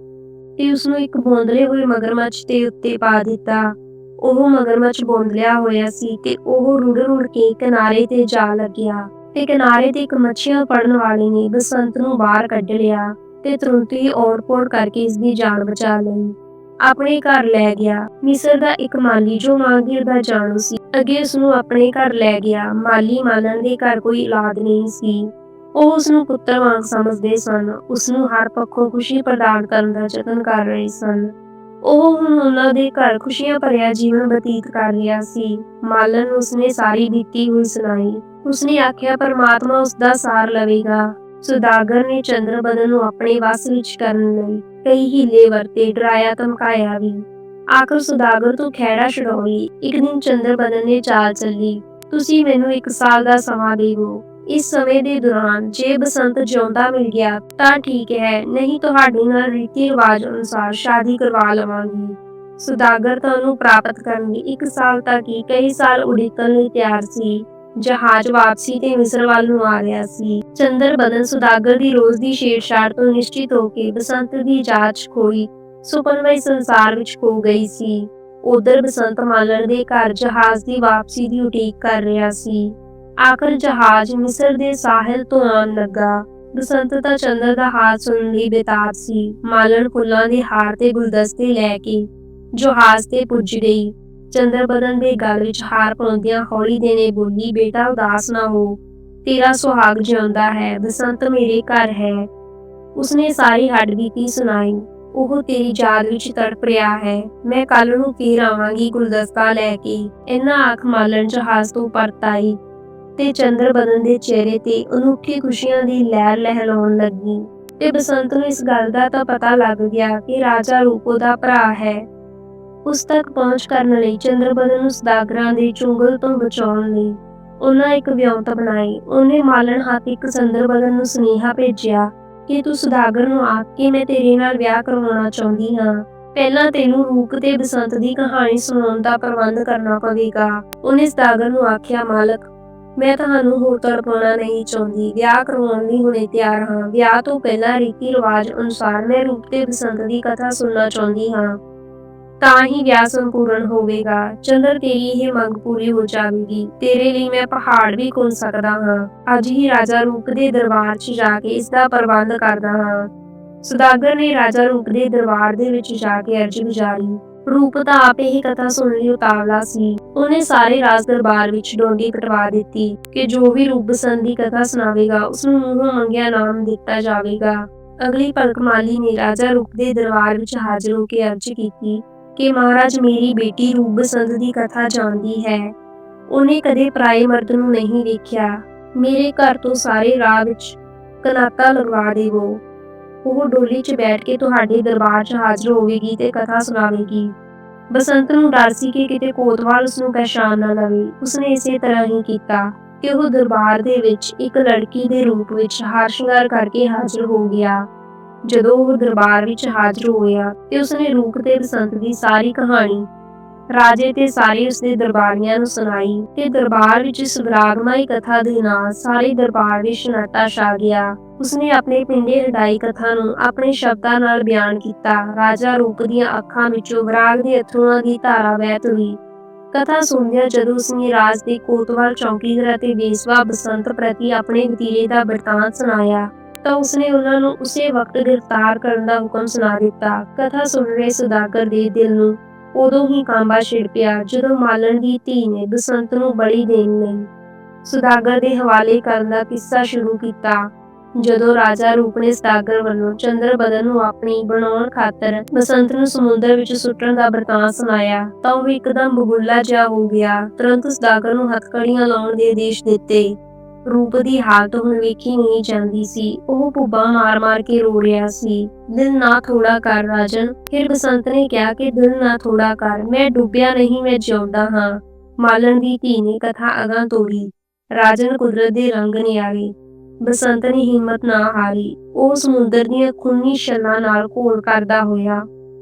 ਤੇ ਉਸਨੂੰ ਇੱਕ ਬੌਂਦਲੇ ਹੋਏ ਮਗਰਮੱਛ ਦੇ ਉੱਤੇ ਪਾ ਦਿੱਤਾ। ਉਹ ਮਗਰਮੱਛ ਬੌਂਦਲਿਆ ਹੋਇਆ ਸੀ ਤੇ ਉਹ ਰੁੜ ਕੇ ਕਿਨਾਰੇ ਤੇ ਜਾ ਲੱਗਿਆ ਤੇ ਕਿਨਾਰੇ ਤੇ ਇੱਕ ਮੱਛੀਆਂ ਫੜਨ ਵਾਲੇ ਨੇ ਬਸੰਤ ਨੂੰ ਬਾਹਰ ਕੱਢ ਲਿਆ ਤੇ ਤੁਰੰਤ ਹੀ ਔੜ-ਪੌੜ ਕਰਕੇ ਇਸ ਦੀ ਜਾਨ ਬਚਾ ਲਈ। ਆਪਣੇ ਘਰ ਲੈ ਗਿਆ। ਮਿਸਰ ਦਾ ਇੱਕ ਮਾਲੀ ਜੋ ਮਾਂਗੀਰ ਦਾ ਜਾਣੂ ਸੀ, ਅੱਗੇ ਉਸਨੂੰ ਆਪਣੇ ਘਰ ਲੈ ਗਿਆ। ਮਾਲੀ ਮਾਲਣ ਦੇ ਘਰ ਕੋਈ ਔਲਾਦ ਨਹੀਂ ਸੀ। ਉਹ ਉਸਨੂੰ ਪੁੱਤਰ ਵਾਂਗ ਸਮਝਦੇ ਸਨ। ਉਸਨੂੰ ਹਰ ਪੱਖੋਂ ਖੁਸ਼ੀ ਪ੍ਰਦਾਨ ਕਰਨ ਦਾ ਯਤਨ ਕਰ ਰਹੇ ਸਨ। ਉਹ ਹੁਣ ਉਹਨਾਂ ਦੇ ਘਰ ਖੁਸ਼ੀਆਂ ਭਰਿਆ ਜੀਵਨ ਬਤੀਤ ਕਰ ਰਿਹਾ ਸੀ। ਮਾਲਣ ਨੂੰ ਉਸਨੇ ਸਾਰੀ ਬੀਤੀ ਹੋਈ ਸੁਣਾਈ। ਉਸਨੇ ਆਖਿਆ ਪਰਮਾਤਮਾ ਉਸਦਾ ਸਾਰ ਲਵੇਗਾ। ਸੁਦਾਗਰ ਨੇ ਚੰਦਰਬਦਨ ਨੂੰ ਆਪਣੇ ਵੱਸ ਵਿੱਚ ਕਰਨ ਲਈ ਕਈ ਹੀਲੇ ਵਰਤੇ, ਡਰਾਇਆ ਧਮਕਾਇਆ ਵੀ। ਆਖਰ ਸੁਦਾਗਰ ਤੋਂ ਖਹਿੜਾ ਛੁਡਾਉਣ ਲਈ ਇੱਕ ਦਿਨ ਚੰਦਰਬਦਨ ਨੇ ਚਾਲ ਚੱਲੀ। ਤੁਸੀਂ ਮੈਨੂੰ 1 ਸਾਲ ਦਾ ਸਮਾਂ ਦੇਵੋ। ਇਸ ਸਮੇਂ ਦੇ ਦੌਰਾਨ ਜੇ ਬਸੰਤ ਜਿਉਂਦਾ ਮਿਲ ਗਿਆ ਤਾਂ ਠੀਕ ਹੈ, ਨਹੀਂ ਤੁਹਾਡੇ ਨਾਲ ਰੀਤੀ ਰਿਵਾਜ ਅਨੁਸਾਰ ਸ਼ਾਦੀ ਕਰਵਾ ਲਵਾਂਗੀ। ਸੁਦਾਗਰ ਤੁਹਾਨੂੰ ਪ੍ਰਾਪਤ ਕਰਨ ਲਈ 1 ਸਾਲ ਤੱਕ ਹੀ ਕਈ ਸਾਲ ਉਡੀਕਣ ਲਈ ਤਿਆਰ ਸੀ। ਜਹਾਜ਼ ਵਾਪਸੀ ਤੇ ਮਿਸਰ ਵੱਲ ਨੂੰ ਆ ਰਿਹਾ ਸੀ। ਚੰਦਰਬਦਨ ਸੁਦਾਗਰ ਦੀ ਰੋਜ਼ ਦੀ ਛੇੜਛਾੜ ਤੋਂ ਨਿਸ਼ਚਿਤ ਹੋ ਕੇ ਬਸੰਤ ਦੀ ਜਾਂਚ ਖੋਈ ਸੁਪਨਮਈ ਸੰਸਾਰ ਵਿੱਚ ਖੋ ਗਈ ਸੀ। ਉਧਰ ਬਸੰਤ ਮਾਲਣ ਦੇ ਘਰ ਜਹਾਜ਼ ਦੀ ਵਾਪਸੀ ਦੀ ਉਡੀਕ ਕਰ ਰਿਹਾ ਸੀ। ਆਖਰ ਜਹਾਜ਼ ਮਿਸਰ ਦੇ ਸਾਹਿਲ ਤੋਂ ਆਉਣ ਲੱਗਾ। ਬਸੰਤ ਤਾਂ ਚੰਦਰ ਦਾ ਹਾਲ ਸੁਣਨ ਲਈ ਬੇਤਾਬ ਸੀ। ਮਾਲਣ ਫੁੱਲਾਂ ਦੇ ਹਾਰ ਤੇ ਗੁਲਦਸਤੇ ਲੈ ਕੇ ਜਹਾਜ਼ ਤੇ ਪੁੱਜ ਗਈ। ਚੰਦਰਬਦਨ ਦੇ ਗਲ ਵਿੱਚ ਹਾਰ ਪਾਉਂਦਿਆਂ ਹੌਲੀ ਦੇਣੇ ਬੋਲੀ, ਬੇਟਾ ਉਦਾਸ ਨਾ ਹੋ, ਤੇਰਾ ਸੁਹਾਗ ਜਿਉਂਦਾ ਹੈ, ਬਸੰਤ ਮੇਰੇ ਘਰ ਹੈ। ਉਸਨੇ ਸਾਰੀ ਹੱਡਬੀਤੀ ਸੁਣਾਈ। ਉਹ ਤੇਰੀ ਯਾਦ ਵਿੱਚ ਤੜਪ ਰਿਹਾ ਹੈ। ਮੈਂ ਕੱਲ ਨੂੰ ਫੇਰ ਆਵਾਂਗੀ ਗੁਲਦਸਤਾ ਲੈ ਕੇ। ਇਹਨਾਂ ਆਖ ਮਾਲਣ ਜਹਾਜ਼ ਤੋਂ ਪਰਤ ਆਈ ਤੇ ਚੰਦਰਬਦਨ ਦੇ ਚਿਹਰੇ ਤੇ ਅਨੁੱਠੀ ਖੁਸ਼ੀਆਂ ਦੀ ਲਹਿਰ ਲਹਿਲਾਉਣ ਲੱਗੀ। ਤੇ ਬਸੰਤ ਨੂੰ ਇਸ ਗੱਲ ਦਾ ਤਾਂ ਪਤਾ ਲੱਗ ਗਿਆ ਕਿ ਰਾਜਾ ਰੂਪੋ ਦਾ ਭਰਾ ਹੈ। ਉਸ ਤੱਕ ਪਹੁੰਚ ਕਰਨ ਲਈ ਚੰਦਰਬਦਨ ਨੂੰ ਸੁਦਾਗਰਾਂ ਦੇ ਚੁੰਗਲ ਤੋਂ ਬਚਾਉਣ ਲਈ ਉਹਨਾਂ ਇੱਕ ਵਿਉਂਤ ਬਣਾਈ। ਉਹਨੇ ਮਾਲਣ ਹੱਥ ਇੱਕ ਚੰਦਰਬਦਨ ਨੂੰ ਸੁਨੇਹਾ ਭੇਜਿਆ ਕਿ ਤੂੰ ਸੁਦਾਗਰ ਨੂੰ ਆਖ ਕੇ ਮੈਂ ਤੇਰੇ ਨਾਲ ਵਿਆਹ ਕਰਵਾਉਣਾ ਚਾਹੁੰਦੀ ਹਾਂ। ਪਹਿਲਾਂ ਤੈਨੂੰ ਰੂਪ ਤੇ ਬਸੰਤ ਦੀ ਕਹਾਣੀ ਸੁਣਾਉਣ ਦਾ ਪ੍ਰਬੰਧ ਕਰਨਾ ਪਵੇਗਾ। ਉਹਨੇ ਸੁਦਾਗਰ ਨੂੰ ਆਖਿਆ, ਮਾਲਕ, ਮੈਂ ਤੁਹਾਨੂੰ ਹੋਰ ਤੜਪਾਉਣਾ ਨਹੀਂ ਚਾਹੁੰਦੀ। ਵਿਆਹ ਕਰਵਾਉਣ ਲਈ ਹੁਣੇ ਤਿਆਰ ਹਾਂ। ਵਿਆਹ ਤੋਂ ਪਹਿਲਾਂ ਰੀਤੀ ਰਿਵਾਜ ਅਨੁਸਾਰ ਮੈਂ ਰੂਪ ਤੇ ਬਸੰਤ ਦੀ ਕਥਾ ਸੁਣਨਾ ਚਾਹੁੰਦੀ ਹਾਂ, ਤਾਂ ਹੀ ਵਿਆਹ ਸੰਪੂਰਨ ਹੋਵੇਗਾ। ਚੰਦਰ, ਤੇਰੀ ਇਹ ਮੰਗ ਪੂਰੀ ਹੋ ਜਾਵੇਗੀ। ਤੇਰੇ ਲਈ ਮੈਂ ਪਹਾੜ ਵੀ ਖੁੱਲ ਸਕਦਾ ਹਾਂ। ਅੱਜ ਹੀ ਰਾਜਾ ਰੂਪ ਦੇ ਦਰਬਾਰ 'ਚ ਜਾ ਕੇ ਇਸ ਦਾ ਪ੍ਰਬੰਧ ਕਰਦਾ ਹਾਂ। ਸੁਦਾਗਰ ਨੇ ਰਾਜਾ ਰੂਪ ਦੇ ਦਰਬਾਰ ਦੇ ਵਿੱਚ ਜਾ ਕੇ ਅਰਜ਼ ਗੁਜ਼ਾਰੀ। ਰੂਪ ਤਾਂ ਆਪ ਇਹ ਕਥਾ ਸੁਣਨ ਲਈ ਉਤਾਵਲਾ ਸੀ। ਉਹਨੇ ਸਾਰੇ ਰਾਜ ਦਰਬਾਰ ਵਿੱਚ ਡੋਂਡੀ ਪਟਵਾ ਦਿੱਤੀ ਕਿ ਜੋ ਵੀ ਰੂਪ ਬਸੰਤ ਦੀ ਕਥਾ ਸੁਣਾਵੇਗਾ ਉਸਨੂੰ ਮੂੰਹੋਂ ਮੰਗਿਆ ਇਨਾਮ ਦਿੱਤਾ ਜਾਵੇਗਾ। ਅਗਲੀ ਪਲਕ ਮਾਲੀ ਨੇ ਰਾਜਾ ਰੂਪ ਦੇ ਦਰਬਾਰ ਵਿੱਚ ਹਾਜ਼ਰ ਹੋ ਕੇ ਅਰਜ਼ ਕੀਤੀ ਕਿ ਮਹਾਰਾਜ, ਮੇਰੀ ਬੇਟੀ ਰੂਪ ਬਸੰਤ ਦੀ ਕਥਾ ਜਾਣਦੀ ਹੈ। ਉਹਨੇ ਕਦੇ ਪਰਾਏ ਮਰਦ ਨੂੰ ਨਹੀਂ ਵੇਖਿਆ। ਮੇਰੇ ਘਰ ਤੋਂ ਸਾਰੇ ਰਾਹ ਵਿੱਚ ਕਨਾਤਾ ਲਗਵਾ ਦੇਵੋ। ਉਹ ਡੋਲੀ 'ਚ ਬੈਠ ਕੇ ਤੁਹਾਡੇ ਦਰਬਾਰ 'ਚ ਹਾਜ਼ਰ ਹੋਵੇਗੀ ਤੇ ਕਥਾ ਸੁਣਾਵੇਗੀ। ਬਸੰਤ ਨੂੰ ਡਰ ਸੀ ਕਿ ਕਿਤੇ ਕੋਤਵਾਲ ਉਸਨੂੰ ਪਹਿਚਾਣ ਨਾ ਲਵੇ। ਉਸਨੇ ਇਸੇ ਤਰ੍ਹਾਂ ਹੀ ਕੀਤਾ ਕਿ ਉਹ ਦਰਬਾਰ ਦੇ ਵਿੱਚ ਇੱਕ ਲੜਕੀ ਦੇ ਰੂਪ ਵਿੱਚ ਹਾਰ ਸ਼ਿੰਗਾਰ ਕਰਕੇ ਹਾਜ਼ਰ ਹੋ ਗਿਆ। ਜਦੋਂ ਉਹ ਦਰਬਾਰ ਵਿੱਚ ਹਾਜ਼ਰ ਹੋਇਆ ਤੇ ਉਸਨੇ ਰੂਪ ਤੇ ਬਸੰਤ ਦੀ ਸਾਰੀ ਕਹਾਣੀ ਰਾਜੇ ਤੇ ਸਾਰੇ ਉਸਦੇ ਦਰਬਾਰੀਆਂ ਨੂੰ ਸੁਣਾਈ ਤੇ ਦਰਬਾਰ ਵਿੱਚ ਇਸ ਵਿਰਾਗਮਈ ਕਥਾ ਦੇ ਨਾਲ ਸਾਰੇ ਦਰਬਾਰ ਵਿੱਚ ਸਨਾਟਾ ਛਾ ਗਿਆ। ਉਸਨੇ ਆਪਣੇ ਪਿੰਡੇ ਹਡਾਈ ਕਥਾ ਨੂੰ ਆਪਣੇ ਸ਼ਬਦਾਂ ਨਾਲ ਬਿਆਨ ਕੀਤਾ। ਰਾਜਾ ਰੂਪ ਦੀਆਂ ਅੱਖਾਂ ਵਿੱਚੋਂ ਵਿਰਾਗ ਦੇ ਅਥਰੂਆਂ ਦੀ ਧਾਰਾ ਵਹਿ ਤੁਰੀ। ਕਥਾ ਸੁਣਦਿਆਂ ਜਦੋਂ ਉਸਨੇ ਰਾਜ ਦੇ ਕੋਤਵਾਲ ਚੌਕੀਦਾਰ ਅਤੇ ਵੇਸਵਾ ਬਸੰਤ ਪ੍ਰਤੀ ਆਪਣੇ ਵਤੀਰੇ ਦਾ ਬਿਰਤਾਂਤ ਸੁਣਾਇਆ ਤਾਂ ਉਸਨੇ ਉਹਨਾਂ ਨੂੰ ਉਸੇ ਵਕਤ ਗ੍ਰਿਫਤਾਰ ਕਰਨ ਦਾ ਹੁਕਮ ਸੁਣਾ ਦਿੱਤਾ। ਕਥਾ ਸੁਣ ਰਹੇ ਸੁਦਾਗਰ ਦੇ ਦਿਲ ਨੂੰ ਉਦੋਂ ਹੀ ਕਾਂਬਾ ਛਿੜ ਪਿਆ ਜਦੋਂ ਮਾਲਣ ਦੀ ਧੀ ਨੇ ਬਸੰਤ ਨੂੰ ਬਲੀ ਦੇਣ ਲਈ ਸੁਦਾਗਰ ਦੇ ਹਵਾਲੇ ਕਰਨ ਦਾ ਕਿੱਸਾ ਸ਼ੁਰੂ ਕੀਤਾ। ਜਦੋਂ ਰਾਜਾ ਰੂਪ ਨੇ ਸੁਦਾਗਰ ਵੱਲੋਂ ਚੰਦਰਬਦਨ ਨੂੰ ਆਪਣੀ ਬਣਾਉਣ ਖਾਤਰ ਬਸੰਤ ਨੂੰ ਸਮੁੰਦਰ ਵਿੱਚ ਸੁੱਟਣ ਦਾ ਬਿਰਤਾਂਤ ਸੁਣਾਇਆ ਤਾਂ ਉਹ ਇੱਕਦਮ ਬਗੁੱਲਾ ਜਿਹਾ ਹੋ ਗਿਆ। ਤੁਰੰਤ ਸੁਦਾਗਰ ਨੂੰ ਹੱਥਕੜੀਆਂ ਲਾਉਣ ਦੇ ਆਦੇਸ਼ ਦਿੱਤੇ। ਰੂਪ ਦੀ ਹਾਲਤ ਹੁਣ ਵੇਖੀ ਨਹੀਂ ਜਾਂਦੀ ਸੀ। ਉਹ ਭੁੱਬਾਂ ਮਾਰ-ਮਾਰ ਕੇ ਰੋ ਰਿਹਾ ਸੀ। ਦਿਲ ਨਾ ਥੋੜਾ ਕਰ ਰਾਜਨ। ਫਿਰ ਬਸੰਤ ਨੇ ਕਿਹਾ ਕਿ ਦਿਲ ਨਾ ਥੋੜਾ ਕਰ, ਮੈਂ ਡੁੱਬਿਆ ਨਹੀਂ, ਮੈਂ ਜਿਉਂਦਾ ਹਾਂ। ਮਾਲਣ ਦੀ ਧੀ ਨੇ ਕਥਾ ਅਗਾਂਹ ਤੋਰੀ। ਰਾਜਨ, ਕੁਦਰਤ ਦੇ ਰੰਗ ਨਿਆਰੇ। ਬਸੰਤ ਨੇ ਹਿੰਮਤ ਨਾ ਹਾਰੀ। ਉਹ ਸਮੁੰਦਰ ਦੀਆਂ ਖੂਨੀ ਛੱਲਾਂ ਨਾਲ ਘੋਲ ਕਰਦਾ ਹੋਇਆ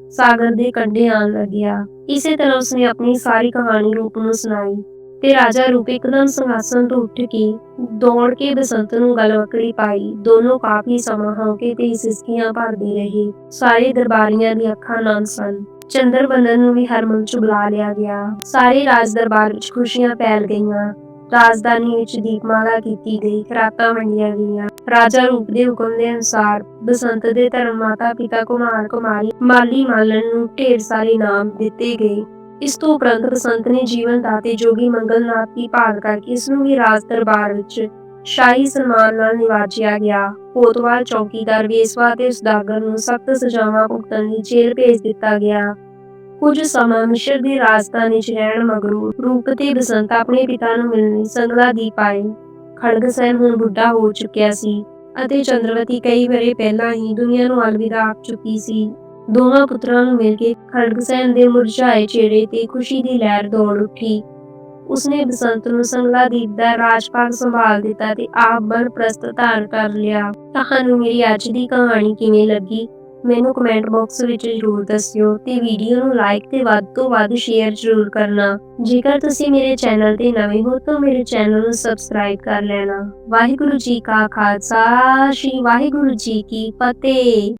ਸਾਗਰ ਦੇ ਕੰਢੇ ਆਉਣ ਲੱਗਿਆ। ਇਸੇ ਤਰ੍ਹਾਂ ਉਸਨੇ ਆਪਣੀ ਸਾਰੀ ਕਹਾਣੀ ਰੂਪ ਨੂੰ ਸੁਣਾਈ ਤੇ ਰਾਜਾ ਰੂਪ ਇੱਕਦਮ ਸਿੰਘਾਸਣ ਤੋਂ ਉੱਠ ਕੇ ਦੌੜ ਕੇ ਬਸੰਤ ਨੂੰ ਗਲਵੱਕੜੀ ਪਾਈ। ਦੋਨੋਂ ਕਾਫੀ ਸਮਾਂ ਹੌਂਕੇ ਤੇ ਸਿਸਕੀਆਂ ਭਰਦੇ ਰਹੇ। ਸਾਰੇ ਦਰਬਾਰੀਆਂ ਦੀਆਂ ਅੱਖਾਂ ਨਮ ਸਨ। ਚੰਦਰਬਦਨ ਨੂੰ ਵੀ ਹਰਮਨ 'ਚ ਬੁਲਾ ਲਿਆ ਗਿਆ। ਸਾਰੇ ਰਾਜ ਦਰਬਾਰ ਵਿੱਚ ਖੁਸ਼ੀਆਂ ਫੈਲ ਗਈਆਂ। ਰਾਜਧਾਨੀ ਵਿੱਚ ਦੀਪਮਾਲਾ ਕੀਤੀ ਗਈ, ਖੁਰਾਕਾਂ ਵੰਡੀਆਂ ਗਈਆਂ। ਰਾਜਾ ਰੂਪ ਦੇ ਹੁਕਮ ਦੇ ਅਨੁਸਾਰ ਬਸੰਤ ਦੇ ਧਰਮ ਮਾਤਾ ਪਿਤਾ ਕੁਮਾਰ ਕੁਮਾਰੀ ਮਾਲੀ ਮਾਲਣ ਨੂੰ ਢੇਰ ਸਾਰੇ ਇਨਾਮ ਦਿੱਤੇ ਗਏ। ਇਸ ਤੋਂ ਉਪਰੰਤ ਬਸੰਤ ਨੇ ਜੀਵਨ ਦਾਤੇ ਜੋਗੀ ਮੰਗਲਨਾਥ ਦੀ ਭਾਲ ਕਰਕੇ ਇਸ ਨੂੰ ਵੀ ਰਾਜ ਦਰਬਾਰ ਵਿੱਚ ਸ਼ਾਹੀ ਸਨਮਾਨ ਨਾਲ ਨਿਵਾਜਿਆ ਗਿਆ। ਕੋਤਵਾਲ ਚੌਕੀਦਾਰ ਵੇਸਵਾ ਤੇ ਸੁਦਾਗਰ ਨੂੰ ਸਖਤ ਸਜ਼ਾਵਾਂ ਭੁਗਤਣ ਲਈ ਜੇਲ੍ਹ ਭੇਜ ਦਿੱਤਾ ਗਿਆ। ਕੁਝ ਸਮਾਂ ਮਿਸਰ ਦੀ ਰਾਜਧਾਨੀ 'ਚ ਰਹਿਣ ਮਗਰੋਂ ਰੂਪ ਤੇ ਬਸੰਤ ਆਪਣੇ ਪਿਤਾ ਨੂੰ ਮਿਲਣ ਲਈ ਸੰਗਲਾਦੀਪ ਆਏ। ਖੜਗਸੈਨ ਹੁਣ ਬੁੱਢਾ ਹੋ ਚੁੱਕਿਆ ਸੀ ਅਤੇ ਚੰਦਰਵਤੀ ਕਈ ਵਰ੍ਹੇ ਪਹਿਲਾਂ ਹੀ ਦੁਨੀਆ ਨੂੰ ਅਲਵਿਦਾ ਆਖ ਚੁੱਕੀ ਸੀ। ਦੋਹਾਂ ਪੁੱਤਰਾਂ ਨੂੰ ਮਿਲ ਕੇ ਖੜਗਸੈਨ ਦੇ ਮੁਰਝਾਏ ਚਿਹਰੇ ਤੇ ਖੁਸ਼ੀ ਦੀ ਲਹਿਰ ਦੌੜ ਉੱਠੀ। ਉਸਨੇ ਬਸੰਤ ਨੂੰ ਸੰਗਲਾਦੀਪ ਦਾ ਰਾਜਪਾਲ ਸੰਭਾਲ ਦਿੱਤਾ ਤੇ ਆਪ ਬਣਪ੍ਰਸਤ ਧਾਰਨ ਕਰ ਲਿਆ। ਤੁਹਾਨੂੰ ਮੇਰੀ ਅੱਜ ਦੀ ਕਹਾਣੀ ਕਿਵੇਂ ਲੱਗੀ ਮੈਨੂੰ ਕਮੈਂਟ ਬਾਕਸ ਵਿੱਚ ਜ਼ਰੂਰ ਦੱਸਿਓ ਤੇ ਵੀਡੀਓ ਨੂੰ ਲਾਈਕ ਤੇ ਵੱਧ ਤੋਂ ਵੱਧ ਸ਼ੇਅਰ ਜ਼ਰੂਰ ਕਰਨਾ। ਜੇਕਰ ਤੁਸੀਂ ਮੇਰੇ ਚੈਨਲ ਤੇ ਨਵੇਂ ਹੋ ਤਾਂ ਮੇਰੇ ਚੈਨਲ ਨੂੰ ਸਬਸਕ੍ਰਾਈਬ ਕਰ ਲੈਣਾ। ਵਾਹਿਗੁਰੂ ਜੀ ਕਾ ਖਾਲਸਾ, ਸ਼੍ਰੀ ਵਾਹਿਗੁਰੂ ਜੀ ਕੀ ਫਤਿਹ।